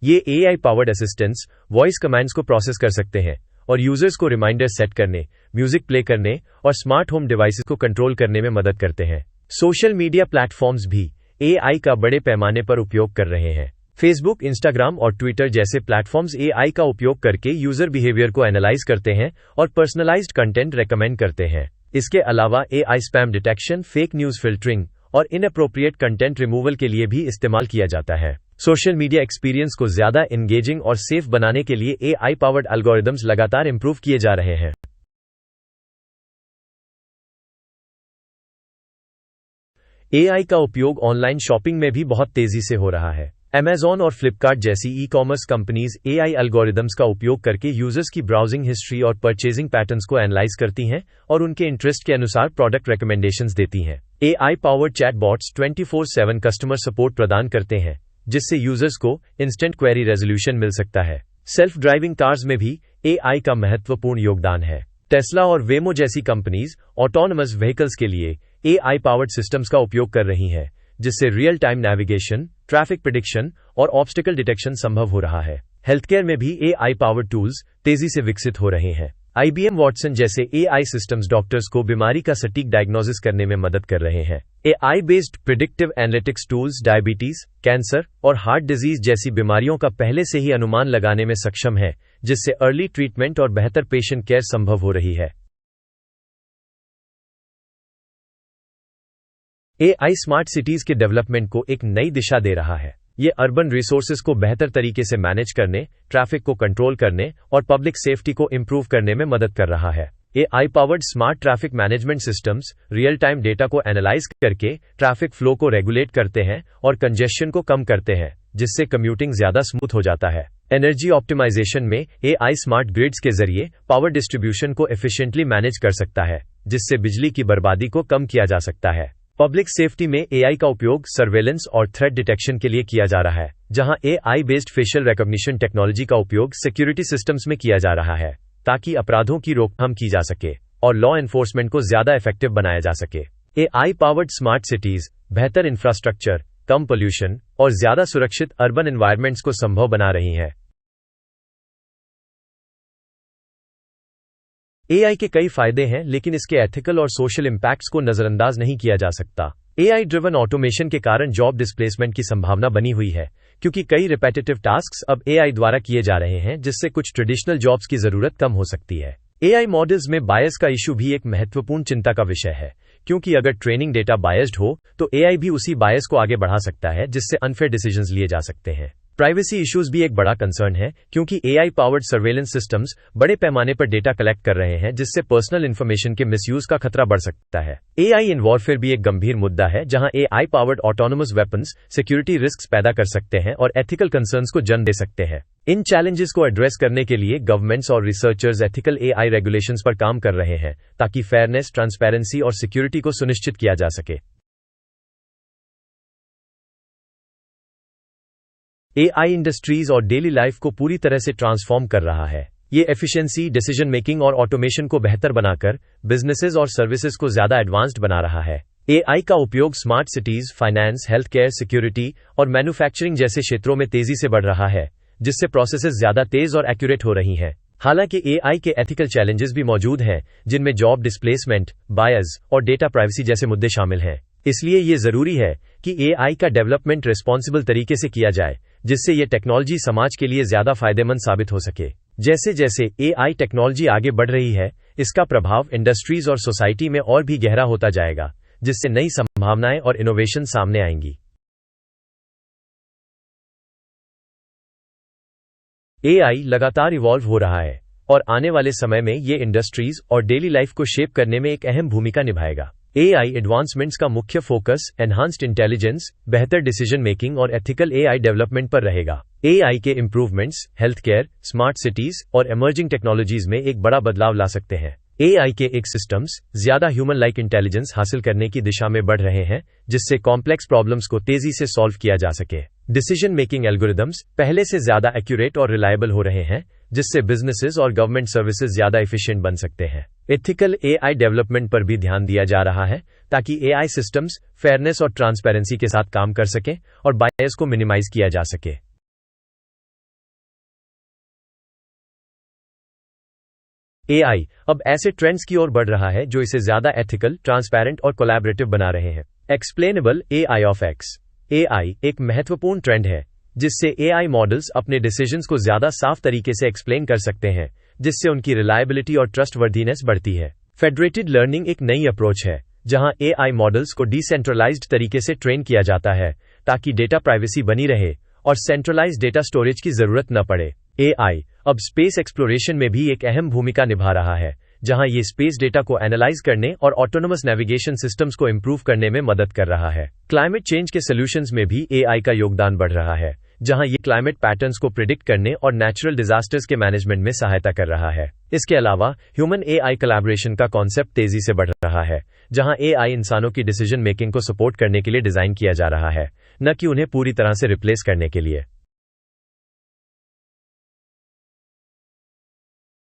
ये AI powered assistants voice commands को प्रोसेस कर सकते हैं और यूजर्स को रिमाइंडर सेट करने, म्यूजिक प्ले करने और स्मार्ट होम डिवाइसेस को कंट्रोल करने में मदद करते हैं। सोशल मीडिया प्लेटफॉर्म्स भी एआई का बड़े पैमाने पर उपयोग कर रहे हैं। फेसबुक, इंस्टाग्राम और ट्विटर जैसे प्लेटफॉर्म्स एआई का उपयोग करके यूजर बिहेवियर को एनालाइज करते हैं और पर्सनलाइज्ड कंटेंट रेकमेंड करते हैं। इसके अलावा AI spam detection, fake news filtering और इनअप्रोप्रिएट कंटेंट रिमूवल के लिए भी इस्तेमाल किया जाता है। सोशल मीडिया एक्सपीरियंस को ज्यादा एंगेजिंग और सेफ बनाने के लिए एआई पावर्ड एल्गोरिदम्स लगातार इंप्रूव किए जा रहे हैं। एआई का उपयोग ऑनलाइन शॉपिंग में भी बहुत तेजी से हो रहा है। Amazon और फ्लिपकार्ट जैसी ई-कॉमर्स कंपनीज एआई एल्गोरिदम्स का उपयोग करके यूजर्स की ब्राउजिंग हिस्ट्री और परचेजिंग पैटर्न्स को एनालाइज करती हैं और उनके इंटरेस्ट के अनुसार प्रोडक्ट रिकमेंडेशंस देती हैं। AI powered chatbots 24/7 customer support प्रदान करते हैं, जिससे यूजर्स को इंस्टेंट क्वेरी रेजोल्यूशन मिल सकता है। सेल्फ ड्राइविंग कार्स में भी एआई का महत्वपूर्ण योगदान है। टेस्ला और वेमो जैसी कंपनीज ऑटोनमस व्हीकल्स के लिए एआई पावर्ड सिस्टम्स का उपयोग कर रही हैं, जिससे real time navigation, traffic prediction और ऑब्स्टिकल डिटेक्शन संभव हो रहा है। हेल्थकेयर में भी एआई पावर्ड टूल्स तेजी से विकसित हो रहे हैं। आईबीएम वॉटसन जैसे एआई सिस्टम्स डॉक्टर्स को बीमारी का सटीक डायग्नोसिस करने में मदद कर रहे हैं। AI based predictive analytics tools diabetes, cancer और हार्ट डिजीज जैसी बीमारियों का पहले से ही अनुमान लगाने में सक्षम है, जिससे अर्ली ट्रीटमेंट और बेहतर पेशेंट केयर संभव हो रही है। एआई स्मार्ट सिटीज के डेवलपमेंट को एक नई दिशा दे रहा है। ये अर्बन रिसोर्सेज को बेहतर तरीके से मैनेज करने, ट्रैफिक को कंट्रोल करने और पब्लिक सेफ्टी को इंप्रूव करने में मदद कर रहा है। AI powered smart traffic management systems real time data को एनालाइज करके ट्रैफिक फ्लो को रेगुलेट करते हैं और कंजेशन को कम करते हैं, जिससे कम्यूटिंग ज्यादा स्मूथ हो जाता है। एनर्जी ऑप्टिमाइजेशन में एआई स्मार्ट ग्रिड्स के जरिए पावर डिस्ट्रीब्यूशन को एफिशिएंटली मैनेज कर सकता है, जिससे बिजली की बर्बादी को कम किया जा सकता है। पब्लिक सेफ्टी में एआई का उपयोग सर्वेलेंस और थ्रेट डिटेक्शन के लिए किया जा रहा है, जहां AI based facial recognition technology का उपयोग सिक्योरिटी सिस्टम्स में किया जा रहा है, ताकि अपराधों की रोकथाम की जा सके और लॉ एनफोर्समेंट को ज्यादा इफेक्टिव बनाया जा सके। एआई पावर्ड स्मार्ट सिटीज बेहतर इंफ्रास्ट्रक्चर, कम पोल्यूशन और ज्यादा सुरक्षित अर्बन एनवायरनमेंट्स को संभव बना रही हैं। एआई के कई फायदे हैं, लेकिन इसके एथिकल और सोशल इंपैक्ट्स को नजरअंदाज नहीं किया जा सकता। एआई ड्रिवन ऑटोमेशन के कारण जॉब डिस्प्लेसमेंट की संभावना बनी हुई है, क्योंकि कई रिपेटिटिव टास्क्स अब एआई द्वारा किए जा रहे हैं, जिससे कुछ ट्रेडिशनल जॉब्स की जरूरत कम हो सकती है। एआई मॉडल्स में बायस का इशू भी एक महत्वपूर्ण चिंता का विषय है, क्योंकि अगर ट्रेनिंग डेटा बायस्ड हो तो एआई भी उसी बायस को आगे बढ़ा सकता है, जिससे अनफेयर डिसीजंस लिए जा सकते हैं। प्राइवेसी इश्यूज भी एक बड़ा कंसर्न है, क्योंकि एआई पावर्ड सर्वेलेंस सिस्टम्स बड़े पैमाने पर डेटा कलेक्ट कर रहे हैं, जिससे पर्सनल इंफॉर्मेशन के मिसयूज का खतरा बढ़ सकता है। एआई इन वॉरफेयर भी एक गंभीर मुद्दा है, जहां AI powered autonomous weapons security risk पैदा कर सकते हैं और एथिकल कंसर्न्स को जन्म दे सकते हैं। इन चैलेंजेस को एड्रेस करने के लिए गवर्नमेंट्स और रिसर्चर्स एथिकल एआई रेगुलेशंस पर काम कर रहे हैं, ताकि फेयरनेस, ट्रांसपेरेंसी और सिक्योरिटी को सुनिश्चित किया जा सके। एआई इंडस्ट्रीज और डेली लाइफ को पूरी तरह से ट्रांसफॉर्म कर रहा है। ये एफिशिएंसी, डिसीजन मेकिंग और ऑटोमेशन को बेहतर बनाकर बिजनेसेस और सर्विसेज को ज्यादा एडवांस्ड बना रहा है। एआई का उपयोग smart cities, finance, health care, security और मैन्युफैक्चरिंग जैसे क्षेत्रों में तेजी से बढ़ रहा है, जिससे प्रोसेसेस ज्यादा तेज और एक्यूरेट हो रही हैं। हालांकि एआई के एथिकल चैलेंजेस भी मौजूद हैं, जिनमें जॉब डिस्प्लेसमेंट, बायस और डेटा प्राइवेसी जैसे मुद्दे शामिल हैं। इसलिए ये जरूरी है कि एआई का डेवलपमेंट रिस्पॉन्सिबल तरीके से किया जाए, जिससे ये टेक्नोलॉजी समाज के लिए ज्यादा फायदेमंद साबित हो सके। जैसे जैसे एआई टेक्नोलॉजी आगे बढ़ रही है, इसका प्रभाव इंडस्ट्रीज और सोसाइटी में और भी गहरा होता जाएगा, जिससे नई संभावनाएं और इनोवेशन सामने आएंगी। एआई लगातार इवॉल्व हो रहा है और आने वाले समय में ये इंडस्ट्रीज और डेली लाइफ को शेप करने में एक अहम भूमिका निभाएगा। एआई एडवांसमेंट्स का मुख्य फोकस एनहांस्ड इंटेलिजेंस, बेहतर डिसीजन मेकिंग और एथिकल एआई डेवलपमेंट पर रहेगा। एआई के improvements health care, smart cities और इमर्जिंग टेक्नोलॉजीज में एक बड़ा बदलाव ला सकते हैं। एआई के एक सिस्टम्स ज्यादा ह्यूमन लाइक इंटेलिजेंस हासिल करने की दिशा में बढ़ रहे हैं, जिससे कॉम्प्लेक्स प्रॉब्लम्स को तेजी से सॉल्व किया जा सके। डिसीजन मेकिंग एल्गोरिदम्स पहले से ज्यादा एक्यूरेट और रिलायबल हो रहे हैं, जिससे बिजनेसेस और गवर्नमेंट सर्विसेज ज्यादा एफिशिएंट बन सकते हैं। एथिकल एआई डेवलपमेंट पर भी ध्यान दिया जा रहा है ताकि एआई सिस्टम्स फेयरनेस और ट्रांसपेरेंसी के साथ काम कर सकें और बायस को मिनिमाइज किया जा सके। एआई अब ऐसे ट्रेंड्स की ओर बढ़ रहा है जो इसे ज्यादा एथिकल, ट्रांसपेरेंट और कोलैबोरेटिव बना रहे हैं। Explainable AI of x. AI एक महत्वपूर्ण ट्रेंड है जिससे एआई मॉडल्स अपने डिसीजंस को ज्यादा साफ तरीके से एक्सप्लेन कर सकते हैं, जिससे उनकी रिलायबिलिटी और ट्रस्टवर्दीनेस बढ़ती है। फेडरेटेड लर्निंग एक नई अप्रोच है जहां एआई मॉडल्स को डिसेंट्रलाइज्ड तरीके से ट्रेन किया जाता है ताकि डेटा प्राइवेसी बनी रहे और सेंट्रलाइज्ड डेटा स्टोरेज की जरूरत न पड़े। एआई अब स्पेस एक्सप्लोरेशन में भी एक अहम भूमिका निभा रहा है, जहां ये स्पेस डेटा को एनालाइज करने और ऑटोनोमस नेविगेशन सिस्टम्स को इंप्रूव करने में मदद कर रहा है। क्लाइमेट चेंज के सॉल्यूशंस में भी एआई का योगदान बढ़ रहा है, जहां ये क्लाइमेट पैटर्न्स को प्रिडिक्ट करने और नेचुरल डिजास्टर्स के मैनेजमेंट में सहायता कर रहा है। इसके अलावा ह्यूमन एआई कोलैबोरेशन का कॉन्सेप्ट तेजी से बढ़ रहा है, जहां एआई इंसानों की डिसीजन मेकिंग को सपोर्ट करने के लिए डिजाइन किया जा रहा है, न कि उन्हें पूरी तरह से रिप्लेस करने के लिए।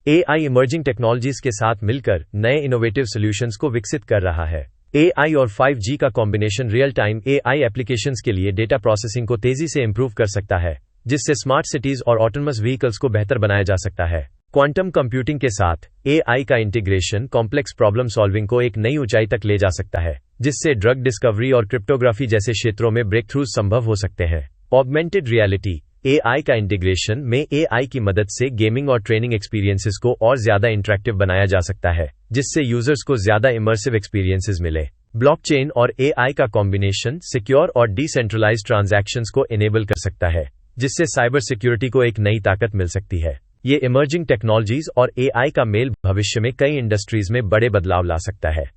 एआई इमर्जिंग टेक्नोलॉजीज के साथ मिलकर नए इनोवेटिव सॉल्यूशंस को विकसित कर रहा है। एआई और 5G का combination real time AI applications के लिए डेटा प्रोसेसिंग को तेजी से इंप्रूव कर सकता है, जिससे स्मार्ट सिटीज और ऑटोनमस व्हीकल्स को बेहतर बनाया जा सकता है। क्वांटम कंप्यूटिंग के साथ एआई का इंटीग्रेशन कॉम्प्लेक्स प्रॉब्लम सॉल्विंग को एक नई ऊंचाई तक ले जा सकता है, जिससे ड्रग डिस्कवरी और क्रिप्टोग्राफी जैसे क्षेत्रों में ब्रेक थ्रूज संभव हो सकते हैं। ऑगमेंटेड रियलिटी एआई का इंटीग्रेशन में एआई की मदद से गेमिंग और ट्रेनिंग एक्सपीरियंसेस को और ज्यादा इंटरेक्टिव बनाया जा सकता है, जिससे यूजर्स को ज्यादा इमर्सिव एक्सपीरियंसेस मिले। ब्लॉकचेन और एआई का कॉम्बिनेशन सिक्योर और डिसेंट्रलाइज्ड ट्रांजैक्शंस को एनेबल कर सकता है, जिससे साइबर सिक्योरिटी को एक नई ताकत मिल सकती है। ये इमर्जिंग टेक्नोलॉजीज और एआई का मेल भविष्य में कई इंडस्ट्रीज में बड़े बदलाव ला सकता है।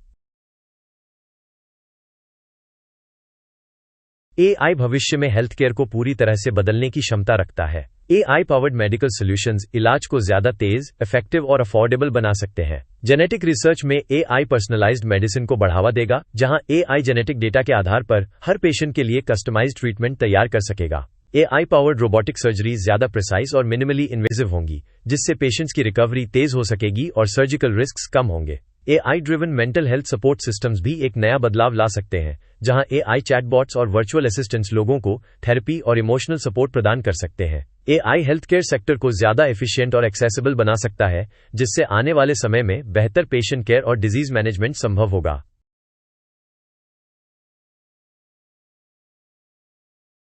एआई भविष्य में हेल्थ केयर को पूरी तरह से बदलने की क्षमता रखता है। एआई पावर्ड मेडिकल सॉल्यूशंस इलाज को ज्यादा तेज, इफेक्टिव और अफोर्डेबल बना सकते हैं। जेनेटिक रिसर्च में एआई पर्सनलाइज्ड मेडिसिन को बढ़ावा देगा, जहां एआई जेनेटिक डेटा के आधार पर हर पेशेंट के लिए कस्टमाइज्ड ट्रीटमेंट तैयार कर सकेगा। एआई पावर्ड रोबोटिक सर्जरी ज्यादा प्रिसाइज और मिनिमली इन्वेसिव होंगी, जिससे पेशेंट्स की रिकवरी तेज हो सकेगी और सर्जिकल रिस्क्स कम होंगे। AI driven mental health support systems भी एक नया बदलाव ला सकते हैं, जहां एआई चैटबॉट्स और वर्चुअल असिस्टेंट्स लोगों को थेरेपी और इमोशनल सपोर्ट प्रदान कर सकते हैं। एआई हेल्थ केयर सेक्टर को ज्यादा एफिशिएंट और एक्सेसिबल बना सकता है, जिससे आने वाले समय में बेहतर पेशेंट केयर और डिजीज मैनेजमेंट संभव होगा।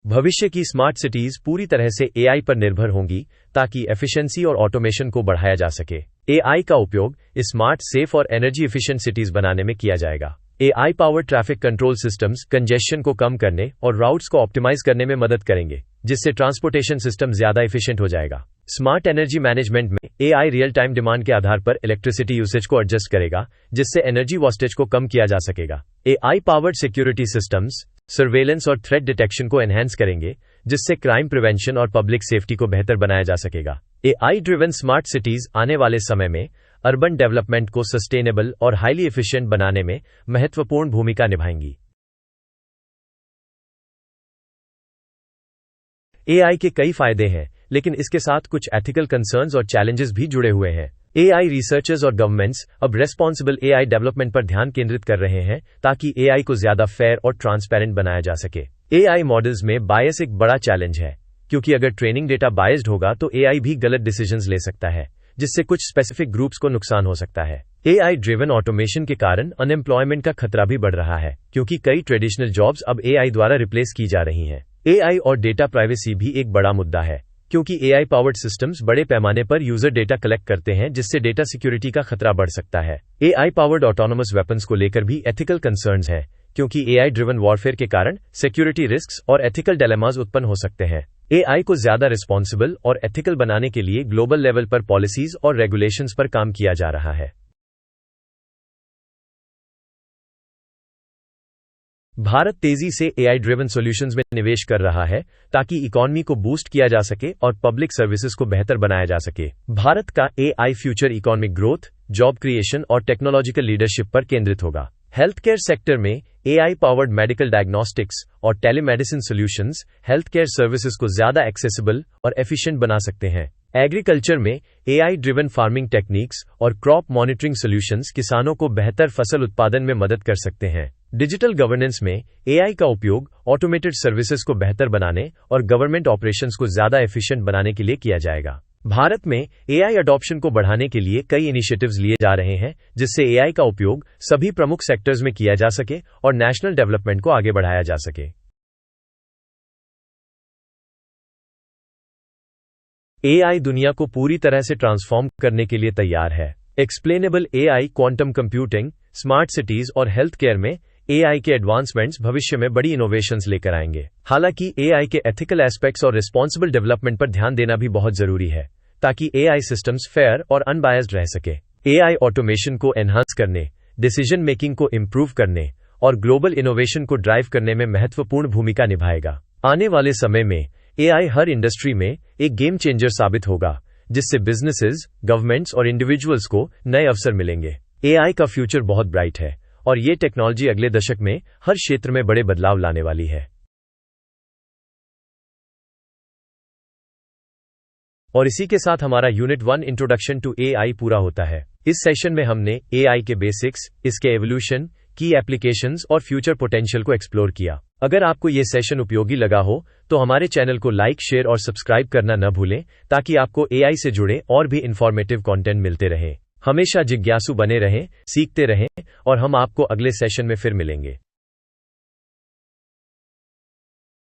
भविष्य की स्मार्ट सिटीज पूरी तरह से एआई पर निर्भर होंगी ताकि एफिशिएंसी और ऑटोमेशन को बढ़ाया जा सके। एआई का उपयोग स्मार्ट, सेफ और एनर्जी एफिशिएंट सिटीज बनाने में किया जाएगा। AI powered traffic control systems congestion को कम करने और राउट्स को ऑप्टिमाइज करने में मदद करेंगे, जिससे ट्रांसपोर्टेशन सिस्टम ज्यादा एफिशिएंट हो जाएगा। स्मार्ट एनर्जी मैनेजमेंट में एआई रियल टाइम डिमांड के आधार पर इलेक्ट्रिसिटी यूसेज को एडजस्ट करेगा, जिससे एनर्जी वेस्टेज को कम किया जा सकेगा। AI powered security systems surveillance और थ्रेट डिटेक्शन को एनहांस करेंगे, जिससे क्राइम प्रिवेंशन और पब्लिक सेफ्टी को बेहतर बनाया जा सकेगा। एआई ड्रिवन स्मार्ट सिटीज आने वाले समय में अर्बन डेवलपमेंट को सस्टेनेबल और हाईली एफिशिएंट बनाने में महत्वपूर्ण भूमिका निभाएंगी। एआई के कई फायदे हैं, लेकिन इसके साथ कुछ एथिकल कंसर्न्स और चैलेंजेस भी जुड़े हुए हैं। एआई रिसर्चर्स और गवर्नमेंट्स अब रेस्पॉन्सिबल एआई डेवलपमेंट पर ध्यान केंद्रित कर रहे हैं ताकि एआई को ज्यादा फेयर और ट्रांसपेरेंट बनाया जा सके। एआई मॉडल्स में बायस एक बड़ा चैलेंज है, क्योंकि अगर ट्रेनिंग डेटा बायस्ड होगा तो एआई भी गलत डिसीजंस ले सकता है, जिससे कुछ स्पेसिफिक ग्रुप्स को नुकसान हो सकता है। एआई ड्रिवन ऑटोमेशन के कारण अनएम्प्लॉयमेंट का खतरा भी बढ़ रहा है, क्योंकि कई ट्रेडिशनल जॉब्स अब एआई द्वारा रिप्लेस की जा रही हैं। एआई और डेटा प्राइवेसी भी एक बड़ा मुद्दा है, क्योंकि एआई पावर्ड सिस्टम्स बड़े पैमाने पर यूजर डेटा कलेक्ट करते हैं, जिससे डेटा सिक्योरिटी का खतरा बढ़ सकता है। एआई पावर्ड ऑटोनोमस वेपन्स को लेकर भी एथिकल कंसर्न्स हैं, क्योंकि एआई ड्रिवन वॉरफेयर के कारण सिक्योरिटी रिस्क्स और एथिकल डिलेमास उत्पन्न हो सकते हैं। एआई को ज्यादा रिस्पॉन्सिबल और एथिकल बनाने के लिए ग्लोबल लेवल पर पॉलिसीज और रेगुलेशंस पर काम किया जा रहा है। भारत तेजी से एआई ड्रिवन सॉल्यूशंस में निवेश कर रहा है ताकि इकोनॉमी को बूस्ट किया जा सके और पब्लिक सर्विसेज को बेहतर बनाया जा सके। भारत का AI future economic growth, job creation और टेक्नोलॉजिकल लीडरशिप पर केंद्रित होगा। हेल्थ केयर सेक्टर में एआई पावर्ड मेडिकल डायग्नोस्टिक्स और telemedicine solutions health care services को ज्यादा एक्सेसिबल और एफिशिएंट बना सकते हैं। एग्रीकल्चर में एआई ड्रिवन फार्मिंग टेक्निक्स और क्रॉप मॉनिटरिंग सॉल्यूशंस किसानों को बेहतर फसल उत्पादन में मदद कर सकते हैं। डिजिटल गवर्नेंस में एआई का उपयोग ऑटोमेटेड सर्विसेज को बेहतर बनाने और गवर्नमेंट ऑपरेशंस को ज्यादा एफिशिएंट बनाने के लिए किया जाएगा। भारत में एआई अडॉप्शन को बढ़ाने के लिए कई इनिशिएटिव्स लिए जा रहे हैं, जिससे एआई का उपयोग सभी प्रमुख सेक्टर्स में किया जा सके और नेशनल डेवलपमेंट को आगे बढ़ाया जा सके। एआई दुनिया को पूरी तरह से ट्रांसफॉर्म करने के लिए तैयार है। Explainable AI, quantum computing, smart cities और हेल्थ केयर में एआई के एडवांसमेंट्स भविष्य में बड़ी इनोवेशंस लेकर आएंगे। हालांकि एआई के एथिकल एस्पेक्ट्स और रिस्पॉन्सिबल डेवलपमेंट पर ध्यान देना भी बहुत जरूरी है, ताकि एआई सिस्टम्स फेयर और अनबायस्ड रह सके। एआई ऑटोमेशन को एनहांस करने, डिसीजन मेकिंग को इंप्रूव करने और ग्लोबल इनोवेशन को ड्राइव करने में महत्वपूर्ण भूमिका निभाएगा। आने वाले समय में एआई हर इंडस्ट्री में एक गेम चेंजर साबित होगा, जिससे बिजनेसेस, गवर्नमेंट्स और इंडिविजुअल्स को नए अवसर मिलेंगे। एआई का फ्यूचर बहुत ब्राइट है और ये टेक्नोलॉजी अगले दशक में हर क्षेत्र में बड़े बदलाव लाने वाली है। और इसी के साथ हमारा यूनिट 1 इंट्रोडक्शन टू एआई पूरा होता है। इस सेशन में हमने एआई के बेसिक्स, इसके एवोल्यूशन, की एप्लीकेशंस और फ्यूचर पोटेंशियल को एक्सप्लोर किया। अगर आपको ये सेशन उपयोगी लगा हो तो हमारे चैनल को लाइक, शेयर और सब्सक्राइब करना न भूलें, ताकि आपको एआई से जुड़े और भी इंफॉर्मेटिव कंटेंट मिलते रहे। हमेशा जिज्ञासु बने रहें, सीखते रहें और हम आपको अगले सेशन में फिर मिलेंगे।